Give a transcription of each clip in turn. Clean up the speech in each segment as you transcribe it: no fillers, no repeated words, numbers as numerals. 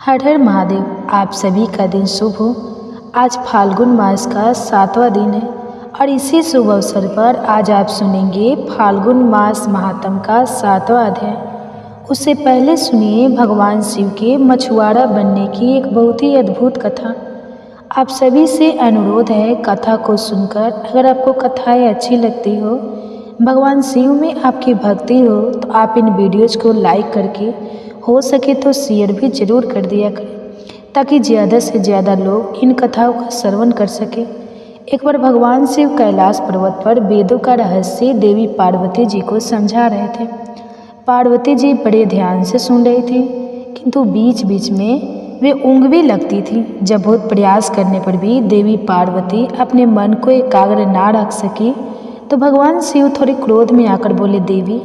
हर हर महादेव। आप सभी का दिन शुभ हो। आज फाल्गुन मास का 7वां दिन है और इसी शुभ अवसर पर आज आप सुनेंगे फाल्गुन मास महात्म का 7वां अध्याय। उससे पहले सुनिए भगवान शिव के मछुआरा बनने की एक बहुत ही अद्भुत कथा। आप सभी से अनुरोध है कथा को सुनकर अगर आपको कथाएं अच्छी लगती हो, भगवान शिव में आपकी भक्ति हो तो आप इन वीडियोज़ को लाइक करके हो सके तो शेयर भी जरूर कर दिया करें ताकि ज़्यादा से ज़्यादा लोग इन कथाओं का श्रवण कर सके। एक बार भगवान शिव कैलाश पर्वत पर वेदों का रहस्य देवी पार्वती जी को समझा रहे थे। पार्वती जी बड़े ध्यान से सुन रही थी, किंतु बीच बीच में वे ऊँग भी लगती थी। जब बहुत प्रयास करने पर भी देवी पार्वती अपने मन को एकाग्र ना रख सकी तो भगवान शिव थोड़े क्रोध में आकर बोले, देवी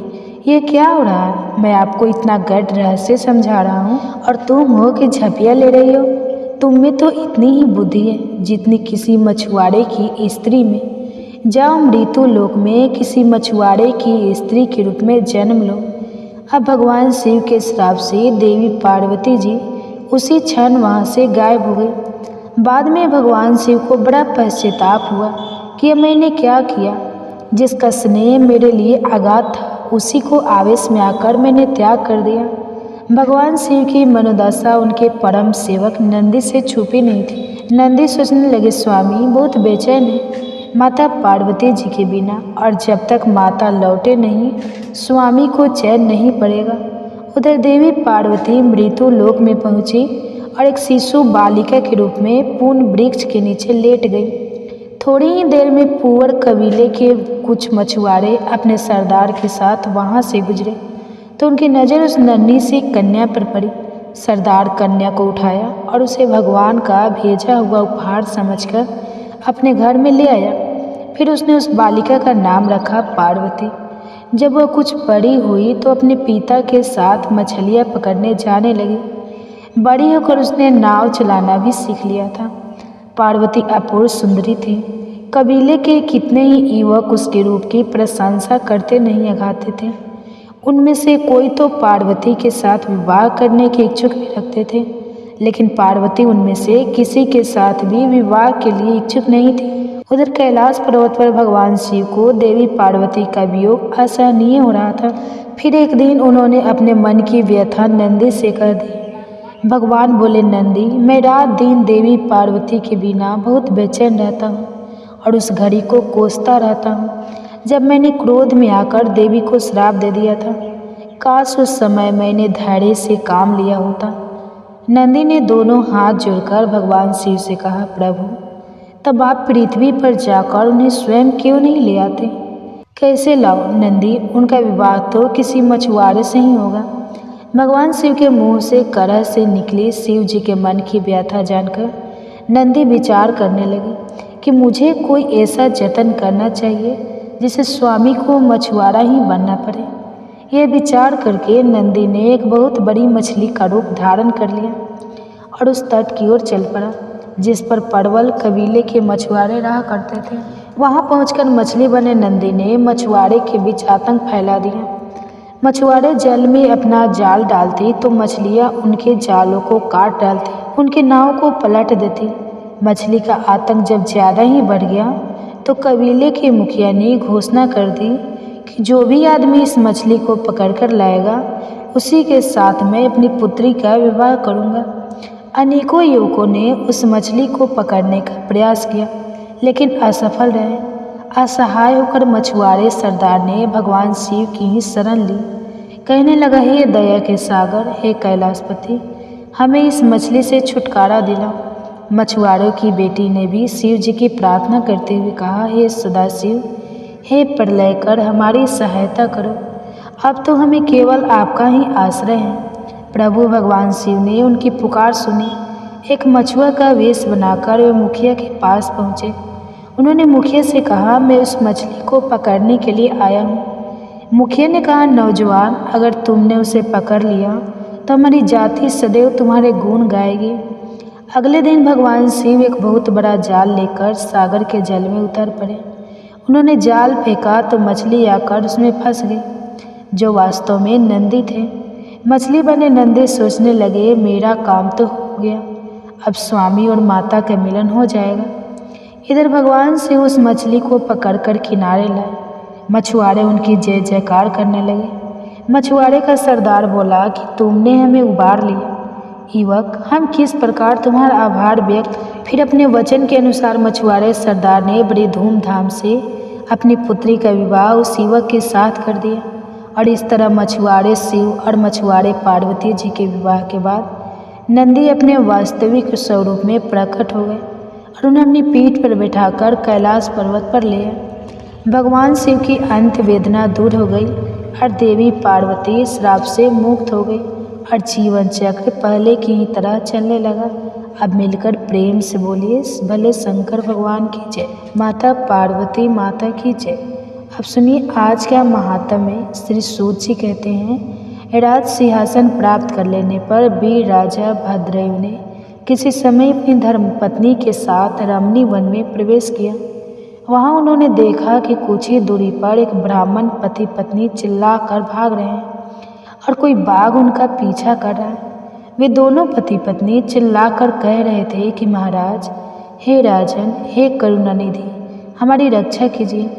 ये क्या हो रहा है? मैं आपको इतना गढ़ रहस्य समझा रहा हूँ और तुम हो कि झपिया ले रही हो। तुम में तो इतनी ही बुद्धि है जितनी किसी मछुआरे की स्त्री में। जाओ मृत्यु लोक में किसी मछुआरे की स्त्री के रूप में जन्म लो। अब भगवान शिव के श्राप से देवी पार्वती जी उसी क्षण वहाँ से गायब हो गई। बाद में भगवान शिव को बड़ा पश्चाताप हुआ कि मैंने क्या किया। जिसका स्नेह मेरे लिए अगाध था उसी को आवेश में आकर मैंने त्याग कर दिया। भगवान शिव की मनोदशा उनके परम सेवक नंदी से छुपी नहीं थी। नंदी सोचने लगे, स्वामी बहुत बेचैन है माता पार्वती जी के बिना, और जब तक माता लौटे नहीं स्वामी को चैन नहीं पड़ेगा। उधर देवी पार्वती मृत्यु लोक में पहुंची और एक शिशु बालिका के रूप में पूर्ण वृक्ष के नीचे लेट गई। थोड़ी ही देर में पुअर कबीले के कुछ मछुआरे अपने सरदार के साथ वहां से गुजरे तो उनकी नज़र उस नन्ही सी कन्या पर पड़ी। सरदार कन्या को उठाया और उसे भगवान का भेजा हुआ उपहार समझकर अपने घर में ले आया। फिर उसने उस बालिका का नाम रखा पार्वती। जब वह कुछ बड़ी हुई तो अपने पिता के साथ मछलियाँ पकड़ने जाने लगी। बड़ी होकर उसने नाव चलाना भी सीख लिया था। पार्वती अपूर्व सुंदरी थी। कबीले के कितने ही युवक उसके रूप की प्रशंसा करते नहीं अघाते थे। उनमें से कोई तो पार्वती के साथ विवाह करने के इच्छुक भी रखते थे, लेकिन पार्वती उनमें से किसी के साथ भी विवाह के लिए इच्छुक नहीं थी। उधर कैलाश पर्वत पर भगवान शिव को देवी पार्वती का वियोग असहनीय हो रहा था। फिर एक दिन उन्होंने अपने मन की व्यथा नंदी से कह दी। भगवान बोले, नंदी मैं रात दिन देवी पार्वती के बिना बहुत बेचैन रहता हूँ और उस घड़ी को कोसता रहता हूँ जब मैंने क्रोध में आकर देवी को श्राप दे दिया था। काश उस समय मैंने धैर्य से काम लिया होता। नंदी ने दोनों हाथ जोड़कर भगवान शिव से कहा, प्रभु तब आप पृथ्वी पर जाकर उन्हें स्वयं क्यों नहीं ले आते? कैसे लाओ नंदी, उनका विवाह तो किसी मछुआरे से ही होगा। भगवान शिव के मुंह से करह से निकली शिव जी के मन की व्यथा जानकर नंदी विचार करने लगी कि मुझे कोई ऐसा जतन करना चाहिए जिसे स्वामी को मछुआरा ही बनना पड़े। यह विचार करके नंदी ने एक बहुत बड़ी मछली का रूप धारण कर लिया और उस तट की ओर चल पड़ा जिस पर परवल कबीले के मछुआरे रहा करते थे। वहां पहुंचकर मछली बने नंदी ने मछुआरे के बीच आतंक फैला दिया। मछुआरे जल में अपना जाल डालती तो मछलियां उनके जालों को काट डालती, उनके नाव को पलट देती। मछली का आतंक जब ज़्यादा ही बढ़ गया तो कबीले के मुखिया ने घोषणा कर दी कि जो भी आदमी इस मछली को पकड़कर लाएगा उसी के साथ मैं अपनी पुत्री का विवाह करूंगा। अनेकों युवकों ने उस मछली को पकड़ने का प्रयास किया लेकिन असफल रहे। असहाय होकर मछुआरे सरदार ने भगवान शिव की ही शरण ली। कहने लगा, हे दया के सागर, हे कैलाशपति, हमें इस मछली से छुटकारा दिलाओ। मछुआरों की बेटी ने भी शिव जी की प्रार्थना करते हुए कहा, हे सदाशिव, हे प्रलयकर, हमारी सहायता करो। अब तो हमें केवल आपका ही आश्रय है। प्रभु भगवान शिव ने उनकी पुकार सुनी। एक मछुआ का वेश बनाकर वे मुखिया के पास पहुँचे। उन्होंने मुखिया से कहा, मैं उस मछली को पकड़ने के लिए आया हूँ। मुखिया ने कहा, नौजवान, अगर तुमने उसे पकड़ लिया तो हमारी जाति सदैव तुम्हारे गुण गाएगी। अगले दिन भगवान शिव एक बहुत बड़ा जाल लेकर सागर के जल में उतर पड़े। उन्होंने जाल फेंका तो मछली आकर उसमें फंस गई, जो वास्तव में नंदी थे। मछली बने नंदी सोचने लगे, मेरा काम तो हो गया, अब स्वामी और माता का मिलन हो जाएगा। इधर भगवान शिव उस मछली को पकड़कर किनारे लाए। मछुआरे उनकी जय जयकार करने लगे। मछुआरे का सरदार बोला कि तुमने हमें उबार लिया। युवक, हम किस प्रकार तुम्हारा आभार व्यक्त। फिर अपने वचन के अनुसार मछुआरे सरदार ने बड़ी धूमधाम से अपनी पुत्री का विवाह उस युवक के साथ कर दिया। और इस तरह मछुआरे शिव और मछुआरे पार्वती जी के विवाह के बाद नंदी अपने वास्तविक स्वरूप में प्रकट हो गए और उन्हें अपनी पीठ पर बैठाकर कैलाश पर्वत पर ले आए। भगवान शिव की अंत वेदना दूर हो गई और देवी पार्वती श्राप से मुक्त हो गई और जीवन चक्र पहले की ही तरह चलने लगा। अब मिलकर प्रेम से बोलिए, भले शंकर भगवान की जय, माता पार्वती माता की जय। अब सुनिए आज का महात्म्य है। श्री सूत जी कहते हैं, राज सिंहासन प्राप्त कर लेने पर वीर राजा भद्रयु ने किसी समय अपनी धर्मपत्नी के साथ रमणी वन में प्रवेश किया। वहाँ उन्होंने देखा कि कुछ ही दूरी पर एक ब्राह्मण पति पत्नी चिल्लाकर भाग रहे हैं और कोई बाघ उनका पीछा कर रहा है। वे दोनों पति पत्नी चिल्लाकर कह रहे थे कि महाराज, हे राजन, हे करुणानिधि, हमारी रक्षा कीजिए,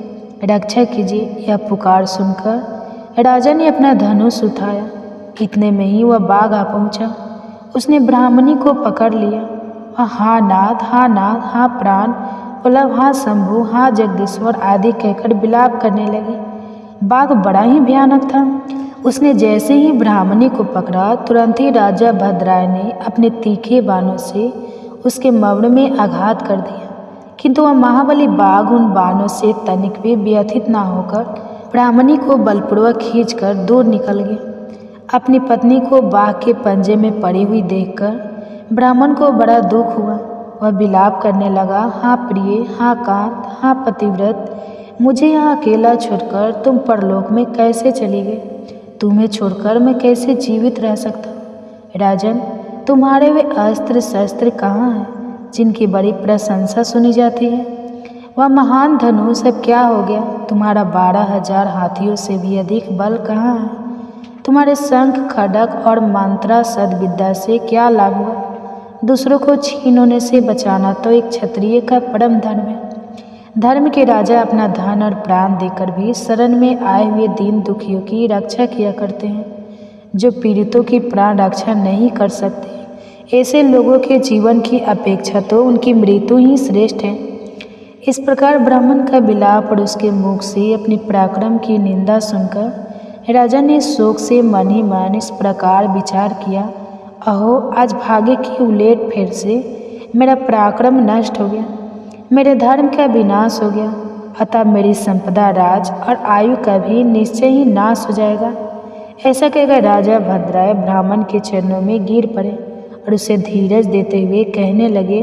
रक्षा कीजिए। यह पुकार सुनकर राजा ने अपना धनुष उठाया। इतने में ही वह बाघ आ पहुंचा। उसने ब्राह्मणी को पकड़ लिया। वह हाँ नाथ, हाँ नाथ, हाँ प्राण, बोला हाँ शंभु, हाँ जगदीश्वर आदि कहकर विलाप करने लगी। बाघ बड़ा ही भयानक था। उसने जैसे ही ब्राह्मणी को पकड़ा, तुरंत ही राजा भद्राय ने अपने तीखे बाणों से उसके मर्ण में आघात कर दिया। किंतु वह महाबली बाघ उन बाणों से तनिक भी व्यथित न होकर ब्राह्मणी को बलपूर्वक खींचकर दूर निकल गया। अपनी पत्नी को बाघ के पंजे में पड़ी हुई देखकर ब्राह्मण को बड़ा दुख हुआ। वह विलाप करने लगा, हाँ प्रिय, हाँ कांत, हाँ पतिव्रत, मुझे यहाँ अकेला छोड़कर तुम परलोक में कैसे चली गई? तुम्हें छोड़कर मैं कैसे जीवित रह सकता? राजन, तुम्हारे वे अस्त्र शस्त्र कहाँ हैं जिनकी बड़ी प्रशंसा सुनी जाती है? वह महान धनुष अब क्या हो गया? तुम्हारा 12,000 हाथियों से भी अधिक बल कहाँ है? तुम्हारे शंख खड्ग और मंत्रासद विद्या से क्या लाभ हुआ? दूसरों को छीन होने से बचाना तो एक क्षत्रिय का परम धर्म है। धर्म के राजा अपना धन और प्राण देकर भी शरण में आए हुए दीन दुखियों की रक्षा किया करते हैं। जो पीड़ितों की प्राण रक्षा नहीं कर सकते, ऐसे लोगों के जीवन की अपेक्षा तो उनकी मृत्यु ही श्रेष्ठ है। इस प्रकार ब्राह्मण का विलाप और उसके मुख से अपनी पराक्रम की निंदा सुनकर राजा ने शोक से मन ही मन इस प्रकार विचार किया, अहो, आज भाग्य की उलट फेर से मेरा पराक्रम नष्ट हो गया, मेरे धर्म का विनाश हो गया, अतः मेरी संपदा, राज और आयु का भी निश्चय ही नाश हो जाएगा। ऐसा कहकर राजा भद्राय ब्राह्मण के चरणों में गिर पड़े और उसे धीरज देते हुए कहने लगे,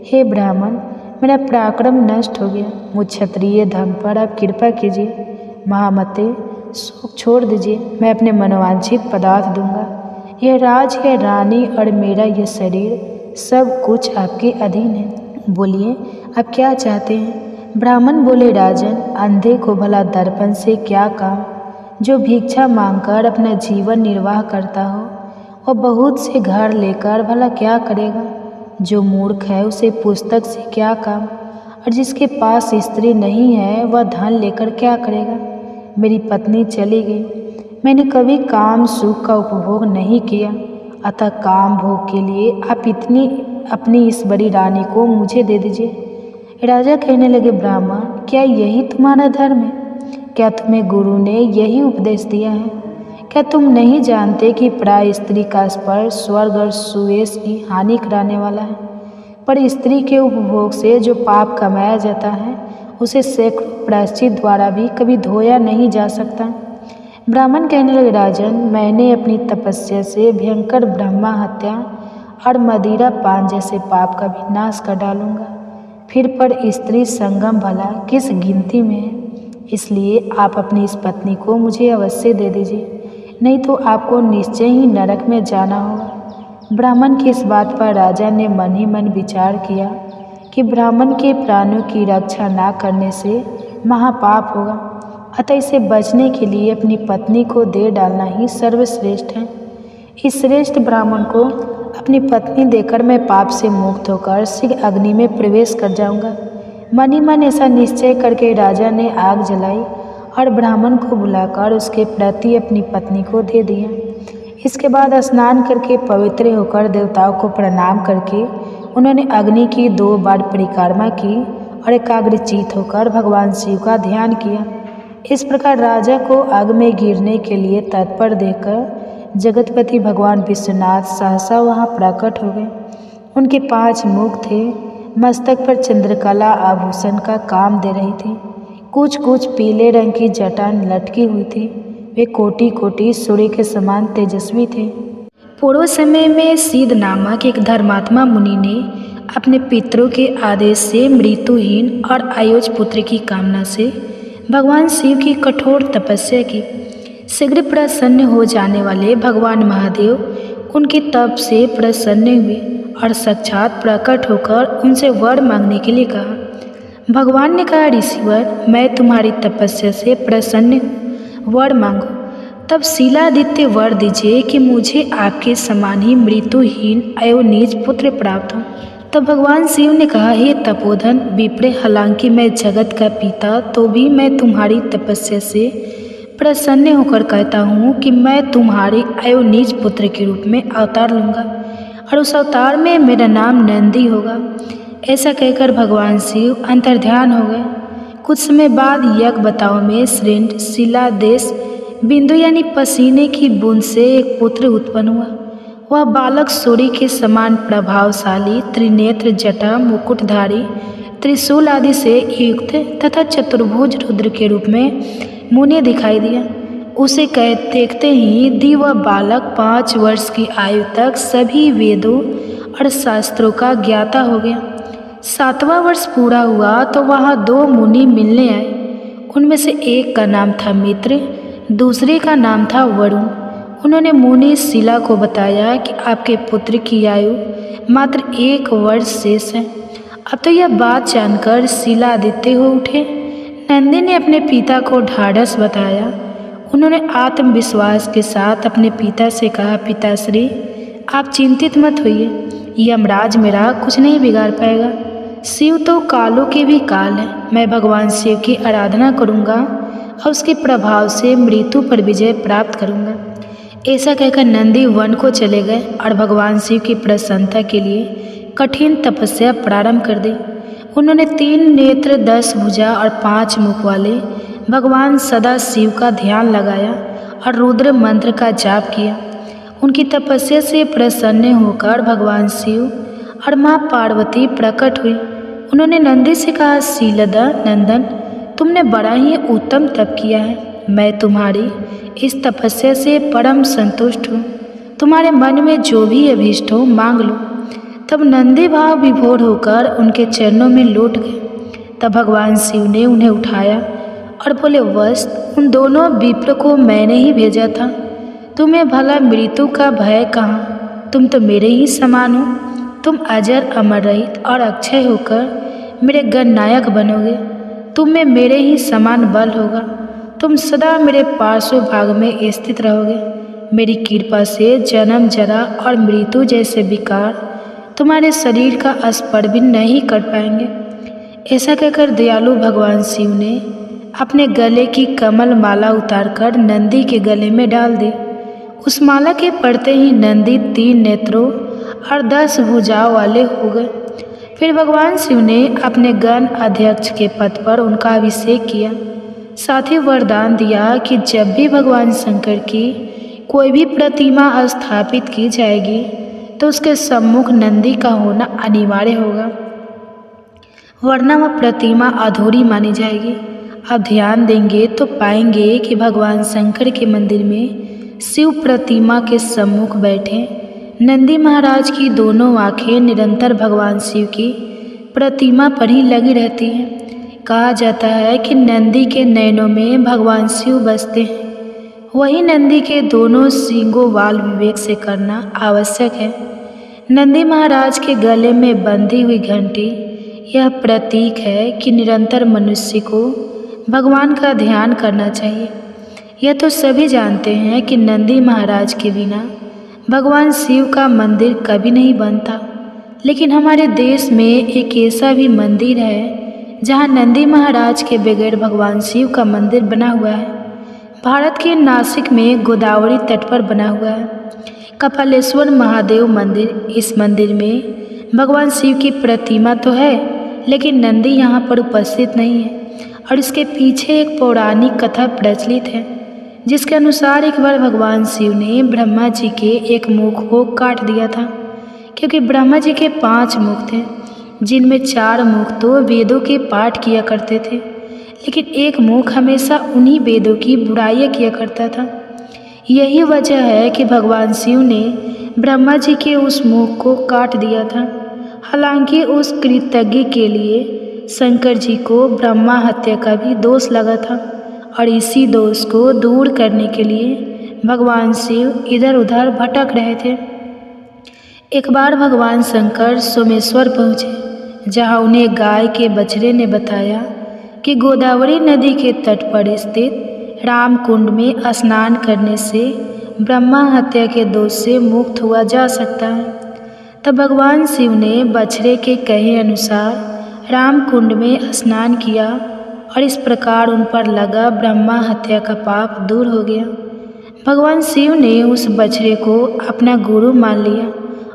हे ब्राह्मण, मेरा पराक्रम नष्ट हो गया, मुझ क्षत्रिय धर्म पर आप कृपा कीजिए। महामते, शोक छोड़ दीजिए, मैं अपने मनोवांछित पदार्थ दूंगा। यह राज, यह रानी और मेरा यह शरीर सब कुछ आपके अधीन है। बोलिए, आप क्या चाहते हैं? ब्राह्मण बोले, राजन, अंधे को भला दर्पण से क्या काम? जो भिक्षा मांगकर अपना जीवन निर्वाह करता हो वह बहुत से घर लेकर भला क्या करेगा? जो मूर्ख है उसे पुस्तक से क्या काम? और जिसके पास स्त्री नहीं है वह धन लेकर क्या करेगा? मेरी पत्नी चली गई, मैंने कभी काम सुख का उपभोग नहीं किया, अतः काम भोग के लिए आप अपनी इस बड़ी रानी को मुझे दे दीजिए। राजा कहने लगे, ब्राह्मण, क्या यही तुम्हारा धर्म है? क्या तुम्हें गुरु ने यही उपदेश दिया है? क्या तुम नहीं जानते कि प्राय स्त्री का स्पर्श स्वर्ग और सुयश की हानि कराने वाला है? पर स्त्री के उपभोग से जो पाप कमाया जाता है उसे सैकड़ों प्रायश्चित द्वारा भी कभी धोया नहीं जा सकता। ब्राह्मण कहने लगे, राजन, मैंने अपनी तपस्या से भयंकर ब्रह्मा हत्या और मदिरा पान जैसे पाप का भी नाश कर डालूंगा। फिर पर स्त्री संगम भला किस गिनती में है? इसलिए आप अपनी इस पत्नी को मुझे अवश्य दे दीजिए, नहीं तो आपको निश्चय ही नरक में जाना होगा। ब्राह्मण की इस बात पर राजा ने मन ही मन विचार किया कि ब्राह्मण के प्राणों की रक्षा न करने से महापाप होगा, अतः इसे बचने के लिए अपनी पत्नी को दे डालना ही सर्वश्रेष्ठ है। इस श्रेष्ठ ब्राह्मण को अपनी पत्नी देकर मैं पाप से मुक्त होकर शीघ्र अग्नि में प्रवेश कर जाऊंगा। मन ही मन ऐसा निश्चय करके राजा ने आग जलाई और ब्राह्मण को बुलाकर उसके प्रति अपनी पत्नी को दे दिया। इसके बाद स्नान करके पवित्र होकर देवताओं को प्रणाम करके उन्होंने अग्नि की 2 बार परिक्रमा की और एकाग्रचित होकर भगवान शिव का ध्यान किया। इस प्रकार राजा को आग में गिरने के लिए तत्पर देखकर जगतपति भगवान विश्वनाथ सहसा वहाँ प्रकट हो गए। उनके 5 मुख थे, मस्तक पर चंद्रकला आभूषण का काम दे रही थी। कुछ कुछ पीले रंग की जटा लटकी हुई थी। वे कोटि कोटि सूर्य के समान तेजस्वी थे। पूर्व समय में सीध नामक एक धर्मात्मा मुनि ने अपने पितरों के आदेश से मृत्युहीन और आयुष पुत्र की कामना से भगवान शिव की कठोर तपस्या की। शीघ्र प्रसन्न हो जाने वाले भगवान महादेव उनके तप से प्रसन्न हुए और साक्षात प्रकट होकर उनसे वर मांगने के लिए कहा। भगवान ने कहा, ऋषिवर, मैं तुम्हारी तपस्या से प्रसन्न हूँ, वर मांगो। तब शीलादित्य वर दीजिए कि मुझे आपके समान ही मृत्युहीन अयोनिज पुत्र प्राप्त हो। तब भगवान शिव ने कहा, हे तपोधन विप्र, हालांकि मैं जगत का पिता तो भी मैं तुम्हारी तपस्या से प्रसन्न होकर कहता हूँ कि मैं तुम्हारे अयोनिज पुत्र के रूप में अवतार लूँगा और उस अवतार में मेरा नाम नंदी होगा। ऐसा कहकर भगवान शिव अंतर्ध्यान हो गए। कुछ समय बाद यज्ञ बताओ में श्रेष्ठ शिलादेश बिंदु यानी पसीने की बूंद से एक पुत्र उत्पन्न हुआ। वह बालक सूर्य के समान प्रभावशाली, त्रिनेत्र, जटा, मुकुटधारी, त्रिशूल आदि से युक्त तथा चतुर्भुज रुद्र के रूप में मुझे दिखाई दिया। उसे देखते ही वह बालक 5 वर्ष की आयु तक सभी वेदों और शास्त्रों का ज्ञाता हो गया। 7वां वर्ष पूरा हुआ तो वहाँ 2 मुनि मिलने आए। उनमें से एक का नाम था मित्र, दूसरे का नाम था वरुण। उन्होंने मुनि शिला को बताया कि आपके पुत्र की आयु मात्र 1 वर्ष शेष है। अब तो यह बात जानकर शिला आदित्य हो उठे। नंदी ने अपने पिता को ढाढ़स बताया। उन्होंने आत्मविश्वास के साथ अपने पिता से कहा, पिताश्री, आप चिंतित मत होइए, यमराज मेरा कुछ नहीं बिगाड़ पाएगा। शिव तो कालों के भी काल है। मैं भगवान शिव की आराधना करूँगा और उसके प्रभाव से मृत्यु पर विजय प्राप्त करूँगा। ऐसा कहकर नंदी वन को चले गए और भगवान शिव की प्रसन्नता के लिए कठिन तपस्या प्रारंभ कर दी। उन्होंने 3 नेत्र, 10 भुजा और 5 मुख वाले भगवान सदा शिव का ध्यान लगाया और रुद्र मंत्र का जाप किया। उनकी तपस्या से प्रसन्न होकर भगवान शिव और माँ पार्वती प्रकट हुई। उन्होंने नंदी से कहा, शीलदा नंदन, तुमने बड़ा ही उत्तम तप किया है। मैं तुम्हारी इस तपस्या से परम संतुष्ट हूँ। तुम्हारे मन में जो भी अभीष्ट हो मांग लो। तब नंदी भाव विभोर होकर उनके चरणों में लौट गए। तब भगवान शिव ने उन्हें उठाया और बोले, वस्त, उन दोनों विप्र को मैंने ही भेजा था। तुम्हें भला मृत्यु का भय कहाँ? तुम तो मेरे ही समान हो। तुम अजर, अमर रहित और अक्षय होकर मेरे गणनायक बनोगे। तुम में मेरे ही समान बल होगा। तुम सदा मेरे पार्श्व भाग में स्थित रहोगे। मेरी कृपा से जन्म, जरा और मृत्यु जैसे विकार तुम्हारे शरीर का स्पर्श भी नहीं कर पाएंगे। ऐसा कहकर दयालु भगवान शिव ने अपने गले की कमल माला उतारकर नंदी के गले में डाल दी। उस माला के पड़ते ही नंदी 3 नेत्रों और 10 भुजाओं वाले हो गए। फिर भगवान शिव ने अपने गण अध्यक्ष के पद पर उनका अभिषेक किया। साथ ही वरदान दिया कि जब भी भगवान शंकर की कोई भी प्रतिमा स्थापित की जाएगी तो उसके सम्मुख नंदी का होना अनिवार्य होगा, वरना वह प्रतिमा अधूरी मानी जाएगी। अब ध्यान देंगे तो पाएंगे कि भगवान शंकर के मंदिर में शिव प्रतिमा के सम्मुख बैठे नंदी महाराज की दोनों आँखें निरंतर भगवान शिव की प्रतिमा पर ही लगी रहती हैं। कहा जाता है कि नंदी के नयनों में भगवान शिव बसते हैं। वही नंदी के दोनों सींगों वाल विवेक से करना आवश्यक है। नंदी महाराज के गले में बंधी हुई घंटी यह प्रतीक है कि निरंतर मनुष्य को भगवान का ध्यान करना चाहिए। यह तो सभी जानते हैं कि नंदी महाराज के बिना भगवान शिव का मंदिर कभी नहीं बनता, लेकिन हमारे देश में एक ऐसा भी मंदिर है जहाँ नंदी महाराज के बगैर भगवान शिव का मंदिर बना हुआ है। भारत के नासिक में गोदावरी तट पर बना हुआ है कपालेश्वर महादेव मंदिर। इस मंदिर में भगवान शिव की प्रतिमा तो है, लेकिन नंदी यहाँ पर उपस्थित नहीं है। और इसके पीछे एक पौराणिक कथा प्रचलित है, जिसके अनुसार एक बार भगवान शिव ने ब्रह्मा जी के एक मुख को काट दिया था, क्योंकि ब्रह्मा जी के 5 मुख थे, जिनमें 4 मुख तो वेदों के पाठ किया करते थे, लेकिन एक मुख हमेशा उन्हीं वेदों की बुराइयां किया करता था। यही वजह है कि भगवान शिव ने ब्रह्मा जी के उस मुख को काट दिया था। हालांकि उस कृतज्ञ के लिए शंकर जी को ब्रह्मा हत्या का भी दोष लगा था, और इसी दोष को दूर करने के लिए भगवान शिव इधर उधर भटक रहे थे। एक बार भगवान शंकर सोमेश्वर पहुँचे, जहाँ उन्हें गाय के बछड़े ने बताया कि गोदावरी नदी के तट पर स्थित रामकुंड में स्नान करने से ब्रह्मा हत्या के दोष से मुक्त हुआ जा सकता है। तब भगवान शिव ने बछड़े के कहे अनुसार रामकुंड में स्नान किया, और इस प्रकार उन पर लगा ब्रह्मा हत्या का पाप दूर हो गया। भगवान शिव ने उस बछड़े को अपना गुरु मान लिया,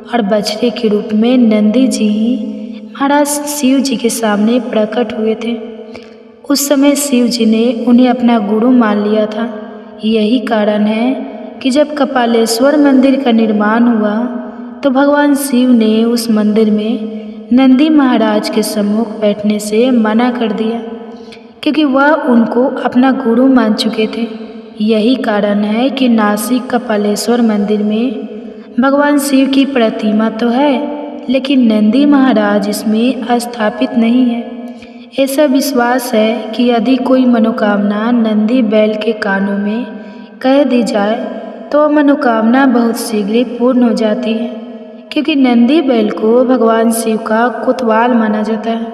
और बछड़े के रूप में नंदी जी ही महाराज शिव जी के सामने प्रकट हुए थे। उस समय शिव जी ने उन्हें अपना गुरु मान लिया था। यही कारण है कि जब कपालेश्वर मंदिर का निर्माण हुआ, तो भगवान शिव ने उस मंदिर में नंदी महाराज के सम्मुख बैठने से मना कर दिया, क्योंकि वह उनको अपना गुरु मान चुके थे। यही कारण है कि नासिक कपालेश्वर मंदिर में भगवान शिव की प्रतिमा तो है, लेकिन नंदी महाराज इसमें स्थापित नहीं है। ऐसा विश्वास है कि यदि कोई मनोकामना नंदी बैल के कानों में कह दी जाए, तो मनोकामना बहुत शीघ्र पूर्ण हो जाती है, क्योंकि नंदी बैल को भगवान शिव का कोतवाल माना जाता है,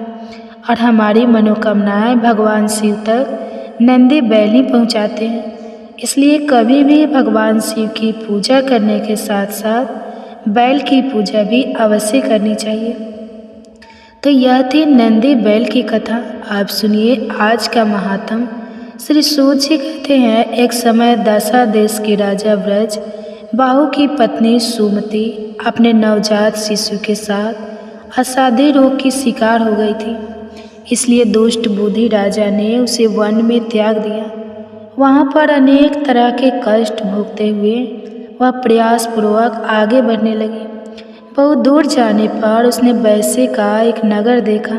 और हमारी मनोकामनाएं भगवान शिव तक नंदी बैल ही पहुँचाते हैं। इसलिए कभी भी भगवान शिव की पूजा करने के साथ साथ बैल की पूजा भी अवश्य करनी चाहिए। तो यह थी नंदी बैल की कथा। आप सुनिए आज का महात्म। श्री सूत जी कहते हैं, एक समय दशा देश के राजा व्रज बाहु की पत्नी सुमति अपने नवजात शिशु के साथ असाध्य रोग की शिकार हो गई थी। इसलिए दुष्ट बुद्धि राजा ने उसे वन में त्याग दिया। वहाँ पर अनेक तरह के कष्ट भोगते हुए वह प्रयासपूर्वक आगे बढ़ने लगी। बहुत दूर जाने पर उसने वैसे का एक नगर देखा,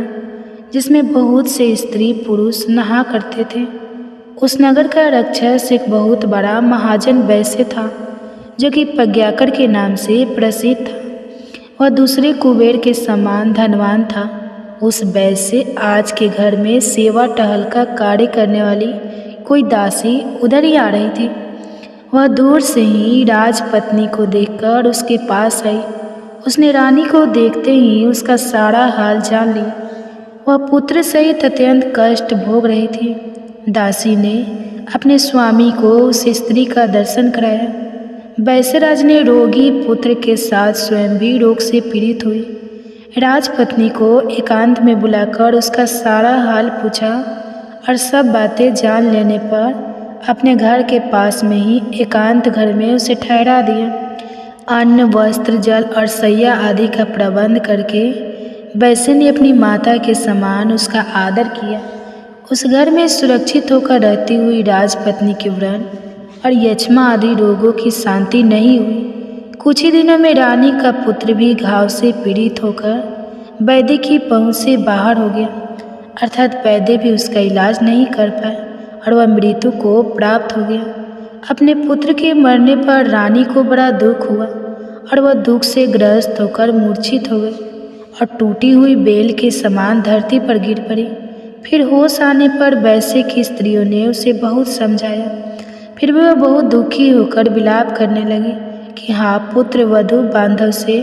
जिसमें बहुत से स्त्री पुरुष नहा करते थे। उस नगर का रक्षक एक बहुत बड़ा महाजन वैसे था, जो कि प्रज्ञाकर के नाम से प्रसिद्ध था। वह दूसरे कुबेर के समान धनवान था। उस वैसे आज के घर में सेवा टहल का कार्य करने वाली कोई दासी उधर ही आ रही थी। वह दूर से ही राजपत्नी को देखकर उसके पास आई। उसने रानी को देखते ही उसका सारा हाल जान लिया। वह पुत्र सहित अत्यंत कष्ट भोग रही थी। दासी ने अपने स्वामी को उस स्त्री का दर्शन कराया। वैश्यराज ने रोगी पुत्र के साथ स्वयं भी रोग से पीड़ित हुई। राजपत्नी को एकांत में बुलाकर उसका सारा हाल पूछा, और सब बातें जान लेने पर अपने घर के पास में ही एकांत घर में उसे ठहरा दिया। अन्न, वस्त्र, जल और सैया आदि का प्रबंध करके वैसे ने अपनी माता के समान उसका आदर किया। उस घर में सुरक्षित होकर रहती हुई राजपत्नी के व्रण और यक्ष्मा आदि रोगों की शांति नहीं हुई। कुछ ही दिनों में रानी का पुत्र भी घाव से पीड़ित होकर वैद्य की पहुँच से बाहर हो गया, अर्थात वैद्य भी उसका इलाज नहीं कर पाए और वह मृत्यु को प्राप्त हो गया। अपने पुत्र के मरने पर रानी को बड़ा दुख हुआ और वह दुख से ग्रस्त होकर मूर्छित हो गई और टूटी हुई बेल के समान धरती पर गिर पड़ी। फिर होश आने पर वैसे की स्त्रियों ने उसे बहुत समझाया। फिर वह बहुत दुखी होकर विलाप करने लगी कि हाँ, पुत्र वधु बांधव से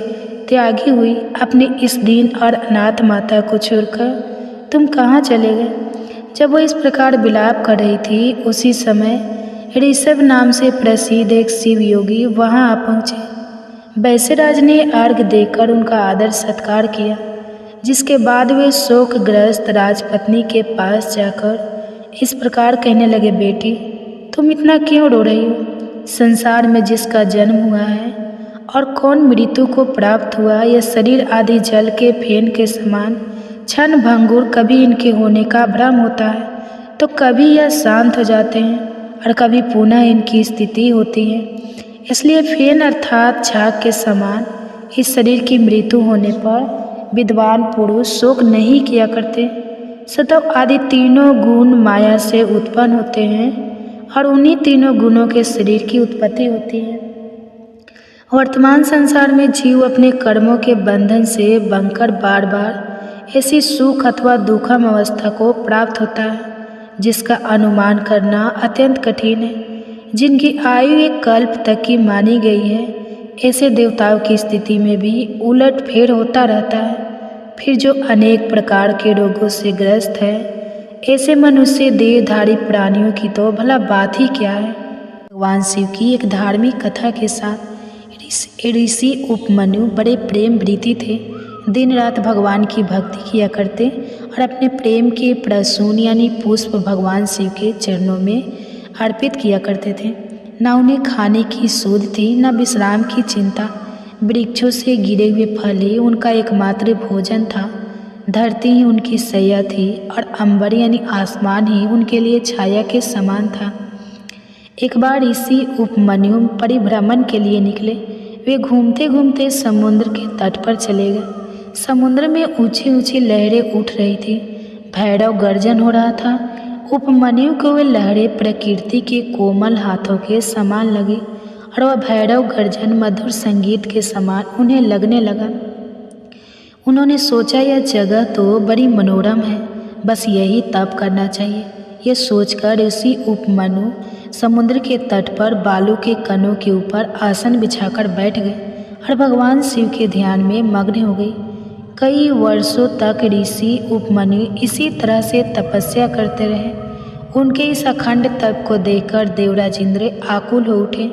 त्यागी हुई अपने इस दीन और अनाथ माता को छोड़कर तुम कहाँ चले गए। जब वह इस प्रकार विलाप कर रही थी, उसी समय ऋषभ नाम से प्रसिद्ध एक शिव योगी वहाँ आ पहुँचे। बैसेराज ने अर्घ देकर उनका आदर सत्कार किया, जिसके बाद वे शोकग्रस्त राजपत्नी के पास जाकर इस प्रकार कहने लगे, बेटी तुम इतना क्यों रो रही हो? संसार में जिसका जन्म हुआ है और कौन मृत्यु को प्राप्त हुआ, यह शरीर आदि जल के फेन के समान क्षण भंगुर, कभी इनके होने का भ्रम होता है तो कभी यह शांत हो जाते हैं और कभी पुनः इनकी स्थिति होती है। इसलिए फेन अर्थात झाग के समान इस शरीर की मृत्यु होने पर विद्वान पुरुष शोक नहीं किया करते। सतव आदि तीनों गुण माया से उत्पन्न होते हैं और उन्हीं तीनों गुणों के शरीर की उत्पत्ति होती है। वर्तमान संसार में जीव अपने कर्मों के बंधन से बनकर बार बार ऐसी सुख अथवा दुखम अवस्था को प्राप्त होता है जिसका अनुमान करना अत्यंत कठिन है। जिनकी आयु एक कल्प तक की मानी गई है, ऐसे देवताओं की स्थिति में भी उलट फेर होता रहता है। फिर जो अनेक प्रकार के रोगों से ग्रस्त है, ऐसे मनुष्य देहधारी प्राणियों की तो भला बात ही क्या है। भगवान शिव की एक धार्मिक कथा के साथ ऋषि उपमन्यु बड़े प्रेम प्रीति थे। दिन रात भगवान की भक्ति किया करते और अपने प्रेम के प्रसून यानी पुष्प भगवान शिव के चरणों में अर्पित किया करते थे। न उन्हें खाने की सूझ थी, न विश्राम की चिंता। वृक्षों से गिरे हुए फल ही उनका एकमात्र भोजन था। धरती ही उनकी सैया थी और अंबर यानी आसमान ही उनके लिए छाया के समान था। एक बार ऋषि उपमन्यु परिभ्रमण के लिए निकले। वे घूमते घूमते समुद्र के तट पर चले गए। समुद्र में ऊंची ऊंची लहरें उठ रही थी। भैरव गर्जन हो रहा था। उपमन्यु को वे लहरें प्रकृति के कोमल हाथों के समान लगी और वह भैरव गर्जन मधुर संगीत के समान उन्हें लगने लगा। उन्होंने सोचा, यह जगह तो बड़ी मनोरम है, बस यही तप करना चाहिए। यह सोचकर ऋषि उपमन्यु समुद्र के तट पर बालू के कणों के ऊपर आसन बिछाकर बैठ गए और भगवान शिव के ध्यान में मग्न हो गई। कई वर्षों तक ऋषि उपमन्यु इसी तरह से तपस्या करते रहे। उनके इस अखंड तप को देखकर देवराज इंद्र आकुल हो उठे।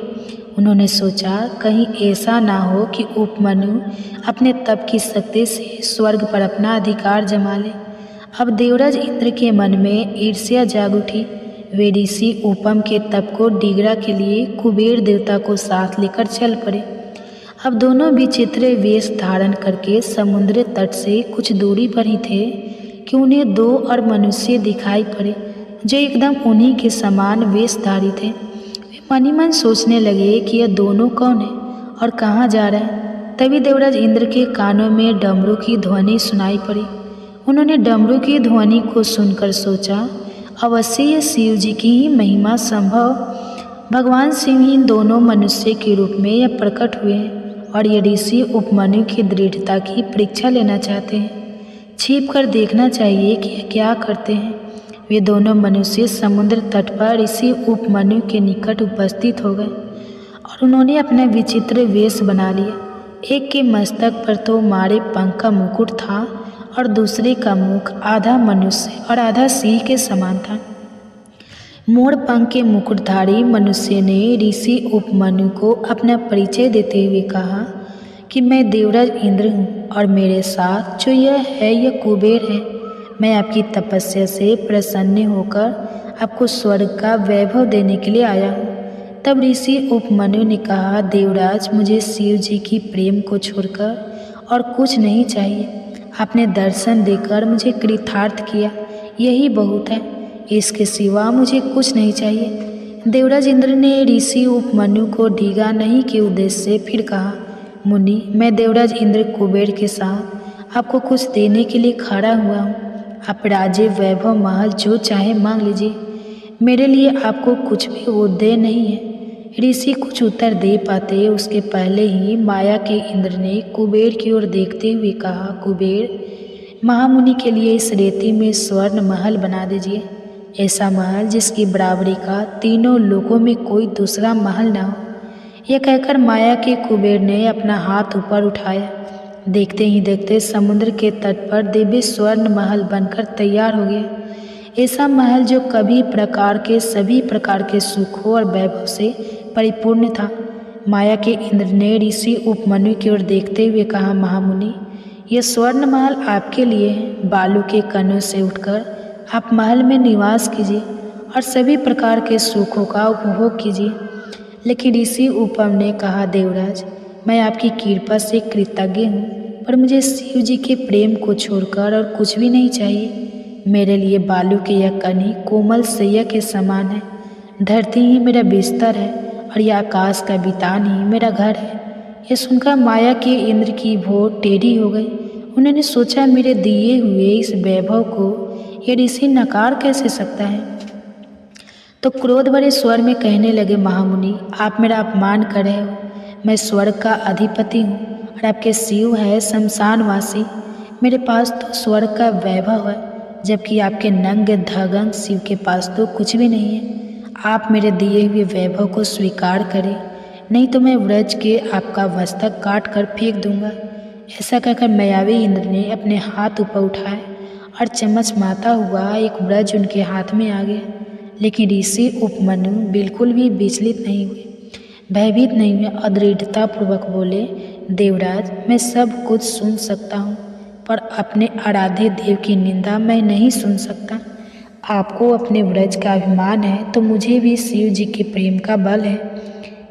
उन्होंने सोचा, कहीं ऐसा ना हो कि उपमन्यु अपने तप की शक्ति से स्वर्ग पर अपना अधिकार जमा ले। अब देवराज इंद्र के मन में ईर्ष्या जाग उठी। वे ऋषि उपम के तप को डिगरा के लिए कुबेर देवता को साथ लेकर चल पड़े। अब दोनों विचित्र वेश धारण करके समुद्र तट से कुछ दूरी पर ही थे कि उन्हें दो और मनुष्य दिखाई पड़े जो एकदम उन्हीं के समान वेशधारी थे। वे मन ही मन सोचने लगे कि यह दोनों कौन है और कहाँ जा रहे हैं। तभी देवराज इंद्र के कानों में डमरू की ध्वनि सुनाई पड़ी। उन्होंने डमरू की ध्वनि को सुनकर सोचा, अवश्य ये शिव जी की ही महिमा संभव। भगवान शिव ही इन दोनों मनुष्य के रूप में यह प्रकट हुए हैं और ये ऋषि उपमन्यु की दृढ़ता की परीक्षा लेना चाहते हैं। छिप कर देखना चाहिए कि यह क्या करते हैं। वे दोनों मनुष्य समुद्र तट पर ऋषि उपमन्यु के निकट उपस्थित हो गए और उन्होंने अपना विचित्र वेश बना लिया। एक के मस्तक पर तो मारे पंख का मुकुट था और दूसरे का मुख आधा मनुष्य और आधा सिंह के समान था। मोर पंख के मुकुटधारी मनुष्य ने ऋषि उपमन्यु को अपना परिचय देते हुए कहा कि मैं देवराज इंद्र हूँ और मेरे साथ जो यह है यह कुबेर है। मैं आपकी तपस्या से प्रसन्न होकर आपको स्वर्ग का वैभव देने के लिए आया हूँ। तब ऋषि उपमन्यु ने कहा, देवराज मुझे शिव जी की प्रेम को छोड़कर और कुछ नहीं चाहिए। आपने दर्शन देकर मुझे कृतार्थ किया, यही बहुत है। इसके सिवा मुझे कुछ नहीं चाहिए। देवराज इंद्र ने ऋषि उपमन्यु को ढीगा नहीं के उद्देश्य से फिर कहा, मुनि मैं देवराज इंद्र कुबेर के साथ आपको कुछ देने के लिए खड़ा हुआ हूँ। आप राज्य वैभव महल जो चाहे मांग लीजिए, मेरे लिए आपको कुछ भी उद्देश्य नहीं है। ऋषि कुछ उत्तर दे पाते उसके पहले ही माया के इंद्र ने कुबेर की ओर देखते हुए कहा, कुबेर महामुनि के लिए इस रेती में स्वर्ण महल बना दीजिए, ऐसा महल जिसकी बराबरी का तीनों लोकों में कोई दूसरा महल ना हो। यह कहकर माया के कुबेर ने अपना हाथ ऊपर उठाया। देखते ही देखते समुद्र के तट पर दिव्य स्वर्ण महल बनकर तैयार हो गया। ऐसा महल जो सभी प्रकार के सुखों और वैभव से परिपूर्ण था। माया के इंद्र ने ऋषि उपमन्यु की ओर देखते हुए कहा, महामुनि, यह स्वर्ण महल आपके लिए है। बालू के कणों से उठकर आप महल में निवास कीजिए और सभी प्रकार के सुखों का उपभोग कीजिए। लेकिन ऋषि उपम ने कहा, देवराज, मैं आपकी कृपा से कृतज्ञ हूँ, पर मुझे शिव जी के प्रेम को छोड़कर और कुछ भी नहीं चाहिए। मेरे लिए बालू के यह कण ही कोमल सैया के समान है, धरती ही मेरा बिस्तर है और यह आकाश का बितान ही मेरा घर है। यह सुनकर माया के इंद्र की भौं टेढ़ी हो गई। उन्होंने सोचा, मेरे दिए हुए इस वैभव को यह ऋषि नकार कैसे सकता है। तो क्रोध भरे स्वर में कहने लगे, महामुनि, आप मेरा अपमान कर रहे हो। मैं स्वर्ग का अधिपति हूँ और आपके शिव है शमशानवासी। मेरे पास तो स्वर्ग का वैभव है, जबकि आपके नंग धगंग शिव के पास तो कुछ भी नहीं है। आप मेरे दिए हुए वैभव को स्वीकार करें, नहीं तो मैं व्रज के आपका मस्तक काट कर फेंक दूंगा। ऐसा कहकर मायावी इंद्र ने अपने हाथ ऊपर उठाए और चमचमाता हुआ एक व्रज उनके हाथ में आ गया। लेकिन ऋषि उपमन्यु बिल्कुल भी विचलित नहीं हुए, भयभीत नहीं हुए और दृढ़तापूर्वक बोले, देवराज, मैं सब कुछ सुन सकता हूँ, पर अपने आराध्य देव की निंदा मैं नहीं सुन सकता। आपको अपने व्रज का अभिमान है तो मुझे भी शिव जी के प्रेम का बल है।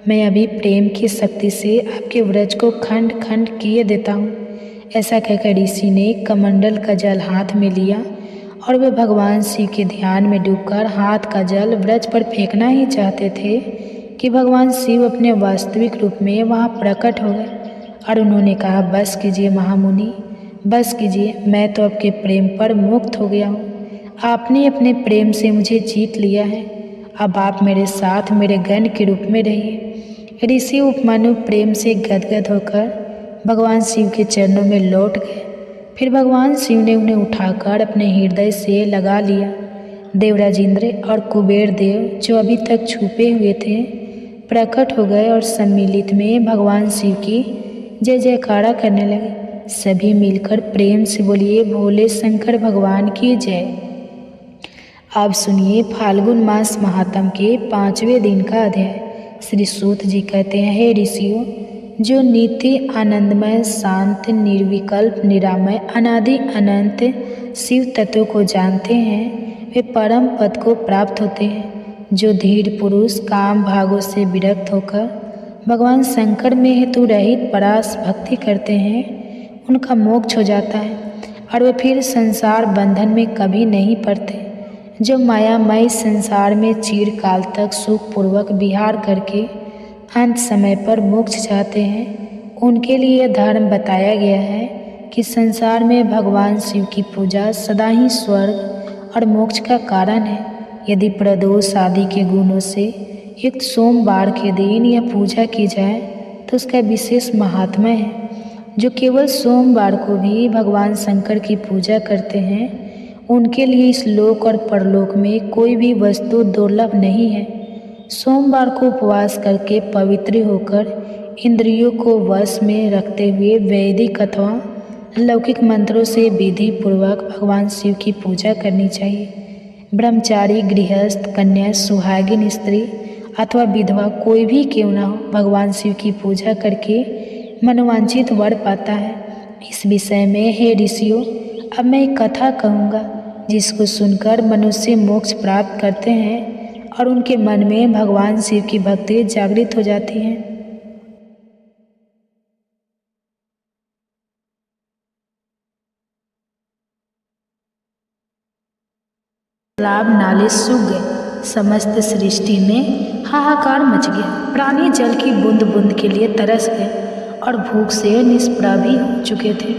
मैं अभी प्रेम की शक्ति से आपके व्रज को खंड खंड किए देता हूँ। ऐसा कहकर ऋषि ने कमंडल का जल हाथ में लिया और वे भगवान शिव के ध्यान में डूबकर हाथ का जल व्रज पर फेंकना ही चाहते थे कि भगवान शिव अपने वास्तविक रूप में वहाँ प्रकट हो गए और उन्होंने कहा, बस कीजिए महामुनि, बस कीजिए, मैं तो आपके प्रेम पर मुक्त हो गया हूँ। आपने अपने प्रेम से मुझे जीत लिया है। अब आप मेरे साथ मेरे गण के रूप में रहिए। ऋषि उपमन्यु प्रेम से गदगद होकर भगवान शिव के चरणों में लौट गए। फिर भगवान शिव ने उन्हें उठाकर अपने हृदय से लगा लिया। देवराज इंद्र और कुबेर देव, जो अभी तक छुपे हुए थे, प्रकट हो गए और सम्मिलित में भगवान शिव की जय जयकारा करने लगे। सभी मिलकर प्रेम से बोलिए, भोले शंकर भगवान की जय। अब सुनिए फाल्गुन मास महात्म के 5वें दिन का अध्याय। श्री सूत जी कहते हैं, हे ऋषियों, जो नित्य आनंदमय शांत निर्विकल्प निरामय अनादि अनंत शिव तत्व को जानते हैं, वे परम पद को प्राप्त होते हैं। जो धीर पुरुष काम भागों से विरक्त होकर भगवान शंकर में हेतु रहित परास भक्ति करते हैं, उनका मोक्ष हो जाता है और वे फिर संसार बंधन में कभी नहीं पड़ते। जो मायामय संसार में चिरकाल तक सुखपूर्वक विहार करके अंत समय पर मोक्ष चाहते हैं, उनके लिए यह धर्म बताया गया है कि संसार में भगवान शिव की पूजा सदा ही स्वर्ग और मोक्ष का कारण है। यदि प्रदोष आदि के गुणों से युक्त सोमवार के दिन यह पूजा की जाए तो उसका विशेष महात्म्य है। जो केवल सोमवार को भी भगवान शंकर की पूजा करते हैं, उनके लिए इस लोक और परलोक में कोई भी वस्तु दुर्लभ नहीं है। सोमवार को उपवास करके पवित्र होकर इंद्रियों को वश में रखते हुए वैदिक अथवा लौकिक मंत्रों से विधि पूर्वक भगवान शिव की पूजा करनी चाहिए। ब्रह्मचारी, गृहस्थ, कन्या, सुहागिन स्त्री अथवा विधवा कोई भी क्यों न हो, भगवान शिव की पूजा करके मनोवांछित वर पाता है। इस विषय में हे ऋषियों, अब मैं एक कथा कहूँगा जिसको सुनकर मनुष्य मोक्ष प्राप्त करते हैं और उनके मन में भगवान शिव की भक्ति जागृत हो जाती है। तालाब नाले सूख गए, समस्त सृष्टि में हाहाकार मच गया। प्राणी जल की बूंद बूंद के लिए तरस गए और भूख से निष्प्रभ भी हो चुके थे।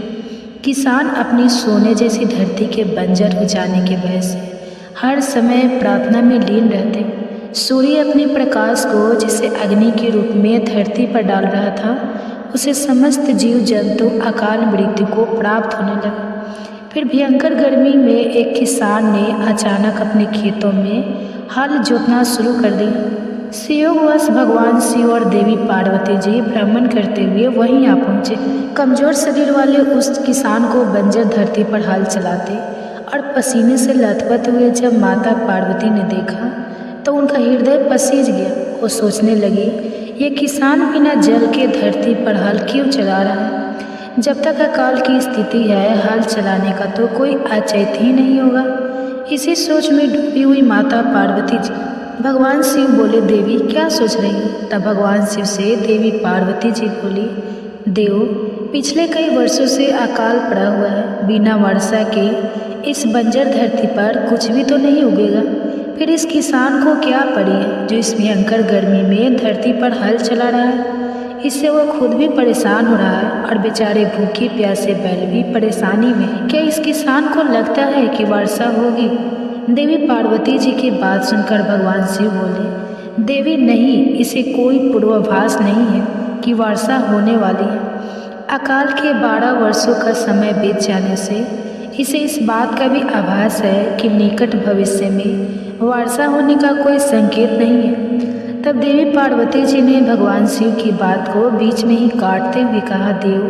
किसान अपनी सोने जैसी धरती के बंजर हो जाने के भय से हर समय प्रार्थना में लीन रहते। सूर्य अपने प्रकाश को जिसे अग्नि के रूप में धरती पर डाल रहा था, उसे समस्त जीव जंतु अकाल मृत्यु को प्राप्त होने लगा। फिर भयंकर गर्मी में एक किसान ने अचानक अपने खेतों में हल जोतना शुरू कर दिया। संयोगवश भगवान शिव और देवी पार्वती जी भ्रमण करते हुए वहीं आ पहुँचे। कमजोर शरीर वाले उस किसान को बंजर धरती पर हल चलाते और पसीने से लथपथ हुए जब माता पार्वती ने देखा तो उनका हृदय पसीज गया। वो सोचने लगी, ये किसान बिना जल के धरती पर हल क्यों चला रहा है? जब तक अकाल की स्थिति है, हल चलाने का तो कोई औचित्य ही नहीं होगा। इसी सोच में डूबी हुई माता पार्वती जी भगवान शिव बोले, देवी क्या सोच रही हो? तब भगवान शिव से देवी पार्वती जी बोली, देव, पिछले कई वर्षों से अकाल पड़ा हुआ है। बिना वर्षा के इस बंजर धरती पर कुछ भी तो नहीं उगेगा। फिर इस किसान को क्या पड़ी है जो इस भयंकर गर्मी में धरती पर हल चला रहा है? इससे वह खुद भी परेशान हो रहा है और बेचारे भूखे प्यासे बैल भी परेशानी में। क्या इस किसान को लगता है कि वर्षा होगी? देवी पार्वती जी की बात सुनकर भगवान शिव बोले, देवी नहीं, इसे कोई पूर्वाभास नहीं है कि वर्षा होने वाली है। अकाल के 12 वर्षों का समय बीत जाने से इसे इस बात का भी आभास है कि निकट भविष्य में वर्षा होने का कोई संकेत नहीं है। तब देवी पार्वती जी ने भगवान शिव की बात को बीच में ही काटते हुए कहा, देव,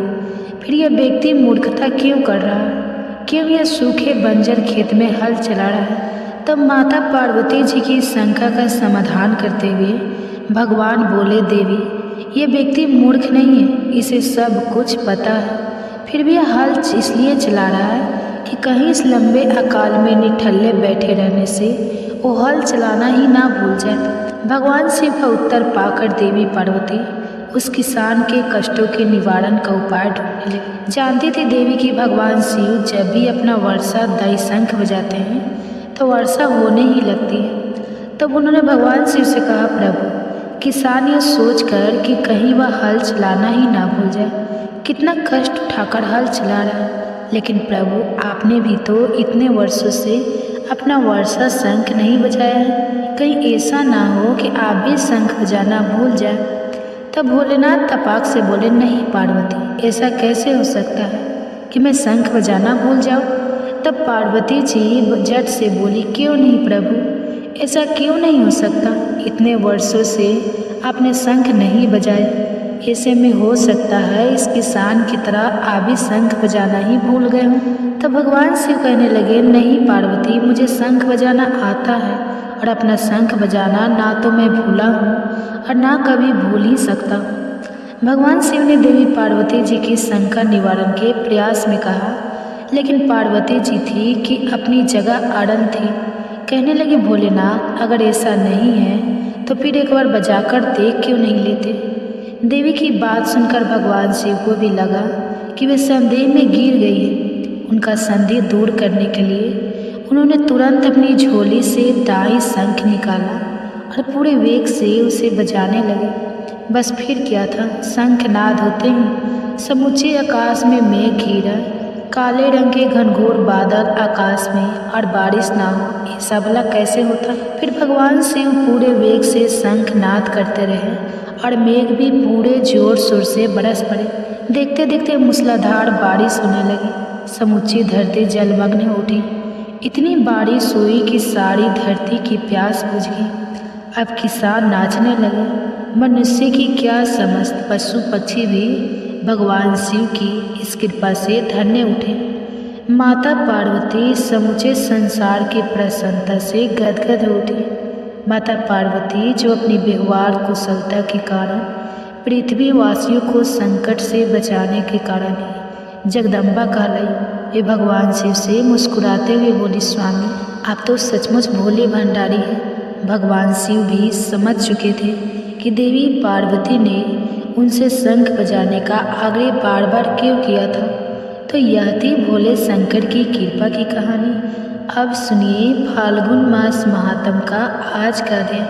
फिर यह व्यक्ति मूर्खता क्यों कर रहा है? क्यों यह सूखे बंजर खेत में हल चला रहा है? तब माता पार्वती जी की शंका का समाधान करते हुए भगवान बोले, देवी, ये व्यक्ति मूर्ख नहीं है, इसे सब कुछ पता है। फिर भी यह हल इसलिए चला रहा है कि कहीं इस लंबे अकाल में निठल्ले बैठे रहने से वो हल चलाना ही ना भूल जाए। भगवान शिव का उत्तर पाकर देवी पार्वती उस किसान के कष्टों के निवारण का उपाय ढूंढने लगी। जानती थी देवी कि भगवान शिव जब भी अपना वर्षादायी शंख बजाते हैं तो वर्षा होने ही लगती है। तब उन्होंने भगवान शिव से कहा, प्रभु, किसान यह सोचकर कि कहीं वह हल चलाना ही ना भूल जाए, कितना कष्ट उठाकर हल चला रहा है। लेकिन प्रभु, आपने भी तो इतने वर्षों से अपना वर्षा शंख नहीं बजाया है, कहीं ऐसा ना हो कि आप भी शंख बजाना भूल जाए। तब भोलेनाथ तपाक से बोले, नहीं पार्वती, ऐसा कैसे हो सकता है कि मैं शंख बजाना भूल जाऊं? तब पार्वती जी झट से बोली, क्यों नहीं प्रभु, ऐसा क्यों नहीं हो सकता? इतने वर्षों से आपने शंख नहीं बजाया, ऐसे में हो सकता है इस किसान की तरह आप भी शंख बजाना ही भूल गए हों। तब भगवान शिव कहने लगे, नहीं पार्वती, मुझे शंख बजाना आता है और अपना शंख बजाना ना तो मैं भूला हूँ और ना कभी भूल ही सकता हूँ। भगवान शिव ने देवी पार्वती जी की शंका निवारण के प्रयास में कहा, लेकिन पार्वती जी थी कि अपनी जगह अड़न थी। कहने लगे, भोलेनाथ, अगर ऐसा नहीं है तो फिर एक बार बजाकर देख क्यों नहीं लेते? देवी की बात सुनकर भगवान शिव को भी लगा कि वे संदेह में गिर गई है। उनका संदेह दूर करने के लिए उन्होंने तुरंत अपनी झोली से दाई शंख निकाला और पूरे वेग से उसे बजाने लगे। बस फिर क्या था, शंखनाद होते ही समूचे आकाश में मेघ घिरा, काले रंग के घनघोर बादल आकाश में, और बारिश ना हो, ऐसा भला कैसे होता? फिर भगवान शिव पूरे वेग से शंखनाद करते रहे और मेघ भी पूरे जोर शोर से बरस पड़े। देखते देखते मूसलाधार बारिश होने लगी, समूची धरती जलमग्न हो उठी। इतनी बारिश हुई कि सारी धरती की प्यास बुझ गई। अब किसान नाचने लगे। मनुष्य की क्या समझ, पशु पक्षी भी भगवान शिव की इस कृपा से धन्य उठे। माता पार्वती समूचे संसार की प्रसन्नता से गदगद हो उठी। माता पार्वती जो अपनी व्यवहार कुशलता के कारण पृथ्वी वासियों को संकट से बचाने के कारण ही जगदम्बा कहलाई। वे भगवान शिव से मुस्कुराते हुए बोली, स्वामी, आप तो सचमुच भोले भंडारी हैं। भगवान शिव भी समझ चुके थे कि देवी पार्वती ने उनसे शंख बजाने का आग्रह बार बार क्यों किया था। तो यह थी भोले शंकर की कृपा की कहानी। अब सुनिए फाल्गुन मास महात्म का आज का दिन।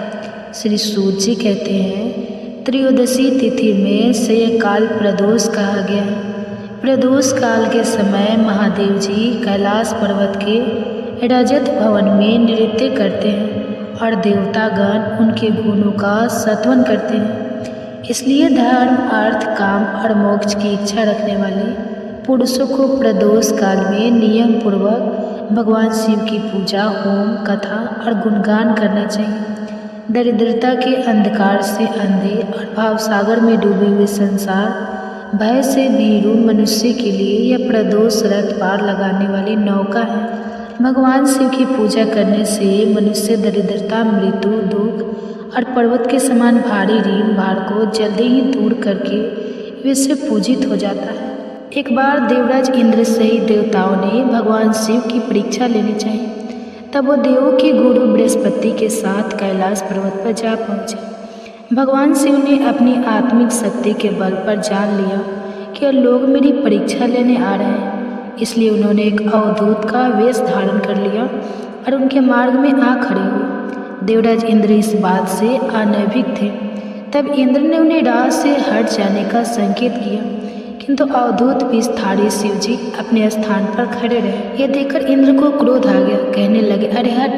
श्री सूत जी कहते हैं, त्रयोदशी तिथि में से यह काल प्रदोष कहा गया है। प्रदोष काल के समय महादेव जी कैलाश पर्वत के रजत भवन में नृत्य करते हैं और देवतागण उनके गुणों का सत्वन करते हैं। इसलिए धर्म, अर्थ, काम और मोक्ष की इच्छा रखने वाले पुरुषों को प्रदोष काल में नियम पूर्वक भगवान शिव की पूजा, होम, कथा और गुणगान करना चाहिए। दरिद्रता के अंधकार से अंधे और भावसागर में डूबे हुए संसार भय से भीरू मनुष्य के लिए यह प्रदोष रथ पार लगाने वाली नौका है। भगवान शिव की पूजा करने से मनुष्य दरिद्रता, मृत्यु, दुख और पर्वत के समान भारी ऋण भार को जल्दी ही दूर करके वे से पूजित हो जाता है। एक बार देवराज इंद्र सहित देवताओं ने भगवान शिव की परीक्षा लेनी चाहिए। तब वो देवों के गुरु बृहस्पति के साथ कैलाश पर्वत पर जा पहुँचे। भगवान शिव ने अपनी आत्मिक शक्ति के बल पर जान लिया कि लोग मेरी परीक्षा लेने आ रहे हैं, इसलिए उन्होंने एक अवधूत का वेश धारण कर लिया और उनके मार्ग में आ खड़े हुए। देवराज इंद्र इस बात से अनभिज्ञ थे। तब इंद्र ने उन्हें राह से हट जाने का संकेत किया, किंतु अवधूत विषधारी शिव जी अपने स्थान पर खड़े रहे। यह देखकर इंद्र को क्रोध आ गया। कहने लगे, अरे हट,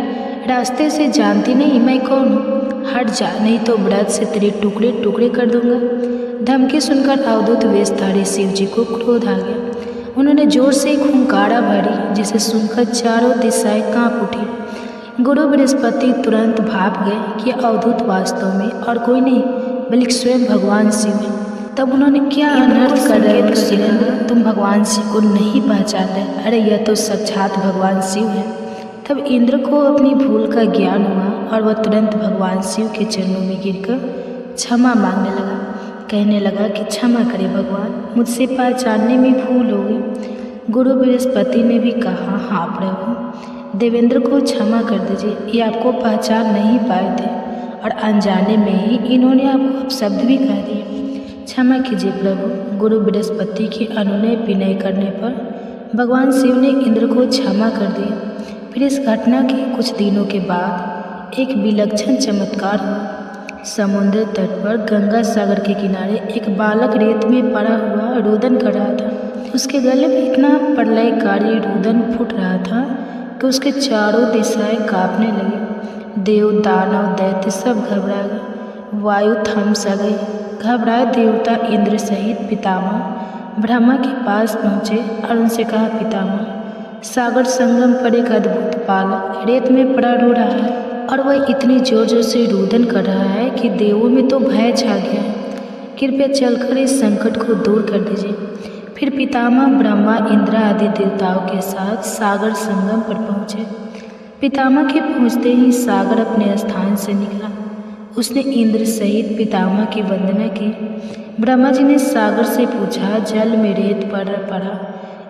रास्ते से जानती नहीं मैं कौन हूँ, हट जा, नहीं तो ब्रत से तेरे टुकड़े टुकड़े कर दूंगा। धमकी सुनकर अवधूत वेशधारी शिव जी को क्रोध आ गया। उन्होंने जोर से एक हुंकारा भरी, जिसे सुनकर चारों दिशाएं कांप उठी। गुरु बृहस्पति तुरंत भाप गए कि अवधूत वास्तव में और कोई नहीं बल्कि स्वयं भगवान शिव है। तब उन्होंने, क्या अनर्थ कर रहे हो सुरेंद्र, तुम भगवान शिव को नहीं पहचान रहे? अरे यह तो साक्षात भगवान शिव है। तब इंद्र को अपनी भूल का ज्ञान हुआ और वह तुरंत भगवान शिव के चरणों में गिरकर क्षमा मांगने लगा। कहने लगा कि क्षमा करें भगवान, मुझसे पहचानने में भूल हो गई। गुरु बृहस्पति ने भी कहा, हाँ प्रभु, देवेंद्र को क्षमा कर दीजिए, ये आपको पहचान नहीं पाए थे और अनजाने में ही इन्होंने आपको अपशब्द भी कह दिए। क्षमा कीजिए प्रभु। गुरु बृहस्पति की अनुनय विनय करने पर भगवान शिव ने इंद्र को क्षमा कर दिया। फिर इस घटना के कुछ दिनों के बाद एक विलक्षण चमत्कार हुआ। समुद्र तट पर गंगा सागर के किनारे एक बालक रेत में पड़ा हुआ रुदन कर रहा था। उसके गले में इतना प्रलयकारी रुदन फूट रहा था कि उसके चारों दिशाएं कांपने लगी। देव, दानव, दैत्य सब घबरा गए। वायु थम सा गई। घबराए देवता इंद्र सहित पितामह ब्रह्मा के पास पहुँचे और उनसे कहा, पितामह, सागर संगम पर एक अद्भुत बालक रेत में पड़ा रो रहा है और वह इतनी जोर जोर से रुदन कर रहा है कि देवों में तो भय छा गया है। कृपया चलकर इस संकट को दूर कर दीजिए। फिर पितामह ब्रह्मा, इंद्र आदि देवताओं के साथ सागर संगम पर पहुँचे। पितामह के पहुँचते ही सागर अपने स्थान से निकला। उसने इंद्र सहित पितामह की वंदना की। ब्रह्मा जी ने सागर से पूछा, जल में रेत पर पड़ा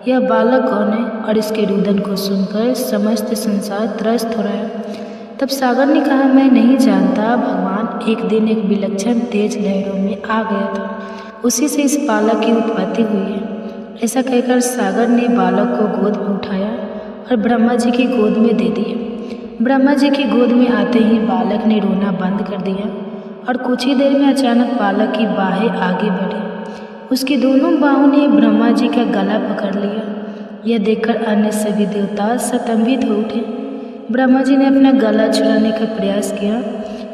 यह बालक कौन है? और इसके रुदन को सुनकर समस्त संसार त्रस्त हो रहा है। तब सागर ने कहा, मैं नहीं जानता भगवान, एक दिन एक विलक्षण तेज लहरों में आ गया था, उसी से इस बालक की उत्पत्ति हुई है। ऐसा कहकर सागर ने बालक को गोद में उठाया और ब्रह्मा जी की गोद में दे दिया। ब्रह्मा जी की गोद में आते ही बालक ने रोना बंद कर दिया और कुछ ही देर में अचानक बालक की बाहें आगे बढ़ी। उसकी दोनों बाहों ने ब्रह्मा जी का गला पकड़ लिया। यह देखकर अन्य सभी देवता स्तंभित हो उठे। ब्रह्मा जी ने अपना गला छुड़ाने का प्रयास किया,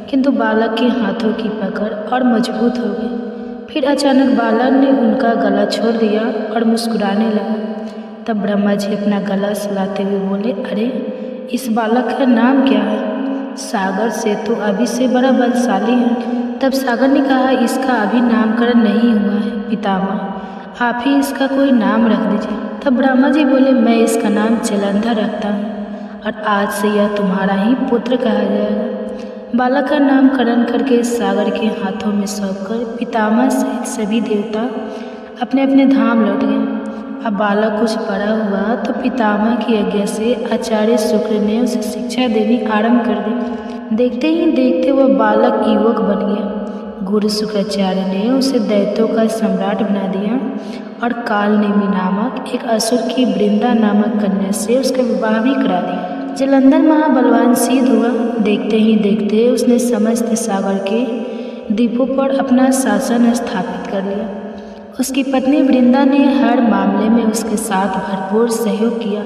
किंतु बालक के हाथों की पकड़ और मजबूत हो गई। फिर अचानक बालक ने उनका गला छोड़ दिया और मुस्कुराने लगा। तब ब्रह्मा जी अपना गला सुलाते हुए बोले, अरे इस बालक का नाम क्या है? सागर से तो अभी से बड़ा बलशाली है। तब सागर ने कहा, इसका अभी नामकरण नहीं हुआ है पितामह, आप ही इसका कोई नाम रख दीजिए। तब ब्रह्मा जी बोले, मैं इसका नाम जलंधर रखता हूँ और आज से यह तुम्हारा ही पुत्र कहा जाएगा। बालक का नामकरण करके सागर के हाथों में सौंपकर पितामह सहित सभी देवता अपने अपने धाम लौट गए। अब बालक कुछ बड़ा हुआ तो पितामह की आज्ञा से आचार्य शुक्र ने उसे शिक्षा देनी आरंभ कर दी। देखते ही देखते वह बालक युवक बन गया। गुरु शुक्राचार्य ने उसे दैत्यों का सम्राट बना दिया और कालनेमी नामक एक असुर की वृंदा नामक कन्या से उसका विवाह भी करा दिया। जलंधर महाबलवान सिद्ध हुआ। देखते ही देखते उसने समस्त सागर के द्वीपों पर अपना शासन स्थापित कर लिया। उसकी पत्नी वृंदा ने हर मामले में उसके साथ भरपूर सहयोग किया।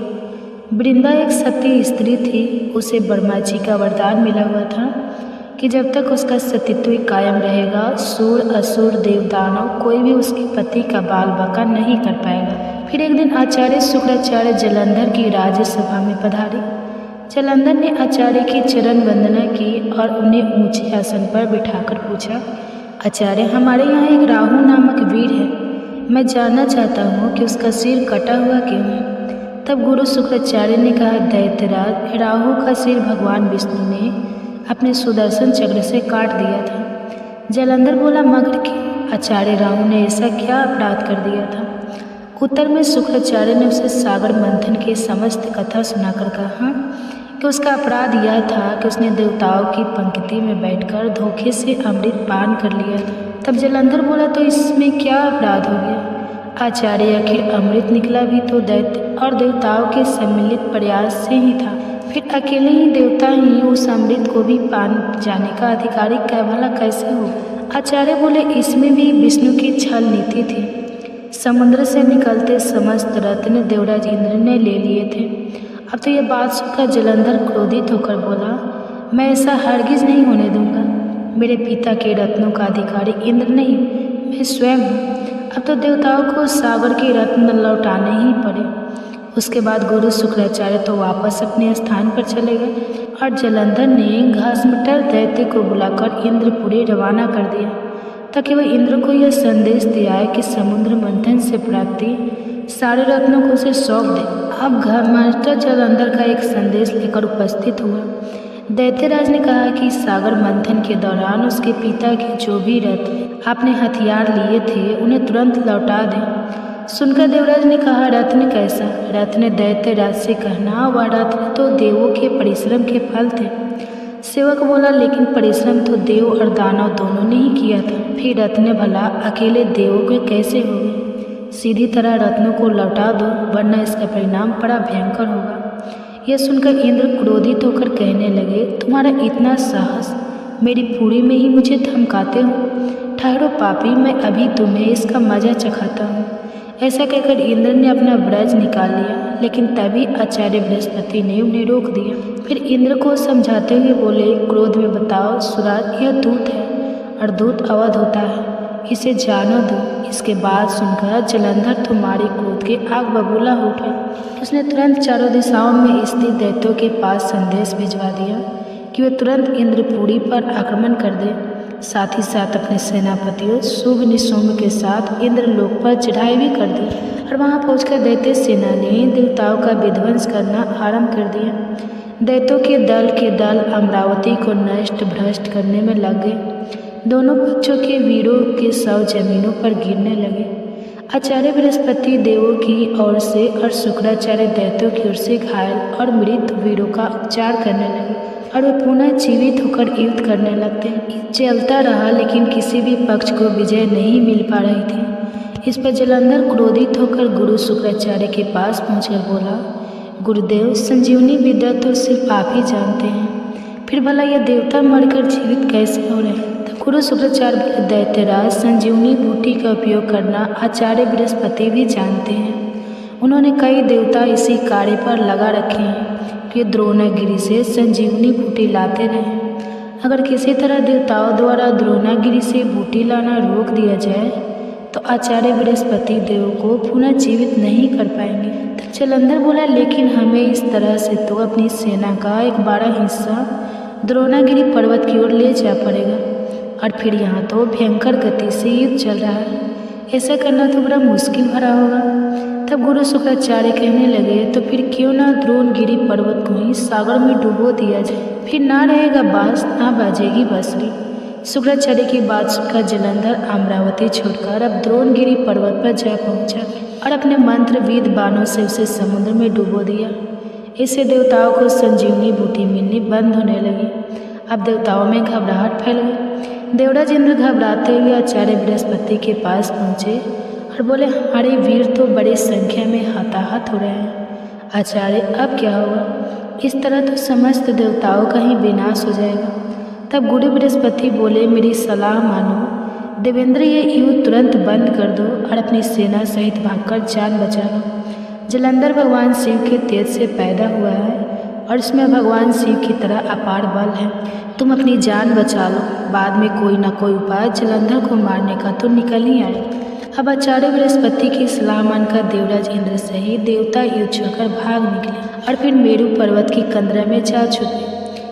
वृंदा एक सती स्त्री थी। उसे ब्रह्मा जी का वरदान मिला हुआ था कि जब तक उसका सतीत्व कायम रहेगा, सूर, असुर, देव, दानव कोई भी उसके पति का बाल बाका नहीं कर पाएगा। फिर एक दिन आचार्य शुक्राचार्य जलंधर की राज्यसभा में पधारे। जलंधर ने आचार्य की चरण वंदना की और उन्हें ऊंचे आसन पर बिठाकर पूछा, आचार्य, हमारे यहाँ एक राहु नामक वीर है, मैं जानना चाहता हूँ कि उसका सिर कटा हुआ क्यों है। तब गुरु शुक्राचार्य ने कहा, दैत्यराज, राहु का सिर भगवान विष्णु ने अपने सुदर्शन चक्र से काट दिया था। जलंधर बोला, मगर क्यों? आचार्य राहु ने ऐसा क्या अपराध कर दिया था? उत्तर में शुक्राचार्य ने उसे सागर मंथन की समस्त कथा सुनाकर कहा कि उसका अपराध यह था कि उसने देवताओं की पंक्ति में बैठकर धोखे से अमृत पान कर लिया था। तब जलंधर बोला, तो इसमें क्या अपराध हो गया? आचार्य, आखिर अमृत निकला भी तो दैत्य और देवताओं के सम्मिलित प्रयास से ही था। फिर अकेले ही देवता ही उस अमृत को भी पान जाने का अधिकारी भला कैसे हो? आचार्य बोले, इसमें भी विष्णु की छल नीति थी। समुद्र से निकलते समस्त रत्न देवराज इंद्र ने ले लिए थे। अब तो यह बात सुनकर जलंधर क्रोधित होकर बोला, मैं ऐसा हरगिज नहीं होने दूंगा। मेरे पिता के रत्नों का अधिकारी इंद्र नहीं, मैं स्वयं हूँ। अब तो देवताओं को सागर के रत्न लौटाने ही पड़े। उसके बाद गुरु शुक्राचार्य तो वापस अपने स्थान पर चले गए और जलंधर ने घासमटर दैत्य को बुलाकर इंद्रपुरी रवाना कर दिया ताकि वह इंद्र को यह संदेश दिया कि समुद्र मंथन से प्राप्ति सारे रत्नों को उसे सौंप दे। अब घासमटर जलंधर का एक संदेश लेकर उपस्थित हुआ। दैत्यराज ने कहा कि सागर मंथन के दौरान उसके पिता के जो भी रत्न आपने हथियार लिए थे उन्हें तुरंत लौटा दें। सुनकर देवराज ने कहा, रत्न कैसा? रत्न दैत्यराज से कहना, वह रत्न तो देवों के परिश्रम के फल थे। सेवक बोला, लेकिन परिश्रम तो देव और दानव दोनों ने ही किया था। फिर रत्न भला अकेले देवों के कैसे हो गए? सीधी तरह रत्नों को लौटा दो, वरना इसका परिणाम बड़ा भयंकर होगा। यह सुनकर इंद्र क्रोधित होकर कहने लगे, तुम्हारा इतना साहस, मेरी पूरी में ही मुझे धमकाते हो? ठहरो पापी, मैं अभी तुम्हें इसका मजा चखाता हूँ। ऐसा कहकर इंद्र ने अपना ब्रज निकाल लिया, लेकिन तभी आचार्य बृहस्पति ने उन्हें रोक दिया। फिर इंद्र को समझाते हुए बोले, क्रोध में बताओ सुराज, यह दूत है और दूत अवध होता है, इसे जानो दो। इसके बाद सुनकर जलंधर तुम्हारे क्रोध के आग बबूला हो उठे। उसने तुरंत चारों दिशाओं में स्थित दैत्यों के पास संदेश भिजवा दिया कि वे तुरंत इंद्रपुरी पर आक्रमण कर दें। साथ ही साथ अपने सेनापतियों शुभ निशुम्भ के साथ इंद्रलोक पर चढ़ाई भी कर दी और वहां पहुंचकर दैत्य सेना ने देवताओं का विध्वंस करना आरंभ कर दिया। दैत्यों के दल अमरावती को नष्ट भ्रष्ट करने में लग गए। दोनों पक्षों के वीरों के शव जमीनों पर गिरने लगे। आचार्य बृहस्पति देवों की ओर से और शुक्राचार्य दैत्यों की ओर से घायल और मृत वीरों का उपचार करने लगे और वे पुनः जीवित होकर युद्ध करने लगते। चलता रहा, लेकिन किसी भी पक्ष को विजय नहीं मिल पा रही थी। इस पर जलंधर क्रोधित होकर गुरु शुक्राचार्य के पास पहुंचकर बोला, गुरुदेव, संजीवनी विद्या तो सिर्फ आप ही जानते हैं, फिर भला यह देवता मरकर जीवित कैसे हो रहे हैं? तब गुरु शुक्राचार्य बोले, दैत्यराज, संजीवनी बूटी का उपयोग करना आचार्य बृहस्पति भी जानते हैं। उन्होंने कई देवता इसी कार्य पर लगा रखे हैं कि द्रोणागिरी से संजीवनी बूटी लाते रहे। अगर किसी तरह देवताओं द्वारा द्रोणागिरी से बूटी लाना रोक दिया जाए तो आचार्य बृहस्पति देव को पुनः जीवित नहीं कर पाएंगे। तब जलंधर बोला, लेकिन हमें इस तरह से तो अपनी सेना का एक बड़ा हिस्सा द्रोणागिरी पर्वत की ओर ले जा पड़ेगा और फिर यहाँ तो भयंकर गति से युद्ध चल रहा है। ऐसा करना तो बड़ा मुश्किल भरा होगा। तब गुरु शुक्राचार्य कहने लगे, तो फिर क्यों ना द्रोणगिरी पर्वत को ही सागर में डुबो दिया जाए, फिर ना रहेगा बांस ना बाजेगी बांसुरी। शुक्राचार्य की बात सुनकर जलंधर अमरावती छोड़कर अब द्रोणगिरी पर्वत पर जा पहुंचा और अपने मंत्र विद बाणों से उसे समुद्र में डुबो दिया। इससे देवताओं को संजीवनी बूटी मिलनी बंद होने लगी। अब देवताओं में घबराहट फैल गई। देवराज इंद्र घबराते हुए आचार्य बृहस्पति के पास पहुंचे और बोले, हमारे वीर तो बड़ी संख्या में हताहत हो रहे हैं। आचार्य, अब क्या होगा? इस तरह तो समस्त देवताओं का ही विनाश हो जाएगा। तब गुरु बृहस्पति बोले, मेरी सलाह मानो देवेंद्र, ये युद्ध तुरंत बंद कर दो और अपनी सेना सहित भागकर जान बचा लो। जलंधर भगवान शिव के तेज से पैदा हुआ है और इसमें भगवान शिव की तरह अपार बल है। तुम अपनी जान बचा लो, बाद में कोई ना कोई उपाय जलंधर को मारने का तो निकल ही आए। अब आचार्य बृहस्पति की सलाह मानकर देवराज इंद्र सहित देवता युद्ध छोड़कर भाग निकले और फिर मेरु पर्वत की कंदरा में जा छुपे।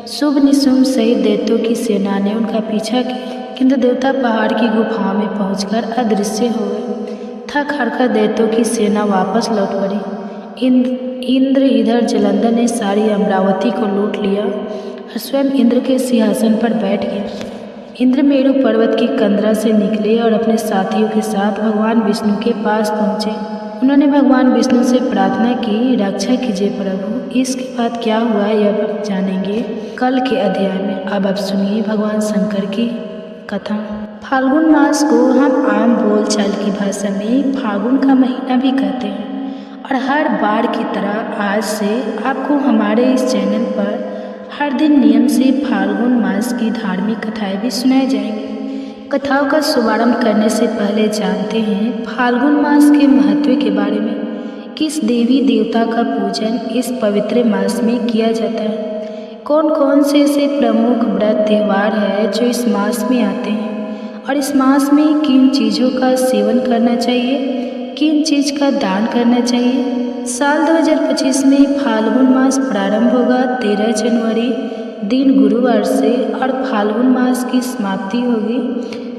शुभ निशुम्भ सहित दैत्यों की सेना ने उनका पीछा किया, किंतु देवता पहाड़ की गुफाओं में पहुंचकर अदृश्य हो गए। थक हारकर दैत्यों की सेना वापस लौट पड़ी। इंद्र इधर जलंधर ने सारी अमरावती को लूट लिया। और स्वयं इंद्र के सिंहासन पर बैठ गए। इंद्र मेरु पर्वत की कंदरा से निकले और अपने साथियों के साथ भगवान विष्णु के पास पहुँचे। उन्होंने भगवान विष्णु से प्रार्थना की, रक्षा कीजिए प्रभु। इसके बाद क्या हुआ यह आप जानेंगे कल के अध्याय में। अब आप सुनिए भगवान शंकर की कथा। फाल्गुन मास को हम आम बोलचाल की भाषा में फागुन का महीना भी कहते हैं और हर बार की तरह आज से आपको हमारे इस चैनल पर हर दिन नियम से फाल्गुन मास की धार्मिक कथाएं भी सुनाई जाएंगी। कथाओं का शुभारंभ करने से पहले जानते हैं फाल्गुन मास के महत्व के बारे में। किस देवी देवता का पूजन इस पवित्र मास में किया जाता है, कौन कौन से ऐसे प्रमुख व्रत त्यौहार है जो इस मास में आते हैं और इस मास में किन चीज़ों का सेवन करना चाहिए, किन चीज़ का दान करना चाहिए। साल 2025 में फाल्गुन मास प्रारंभ होगा 13 जनवरी दिन गुरुवार से और फाल्गुन मास की समाप्ति होगी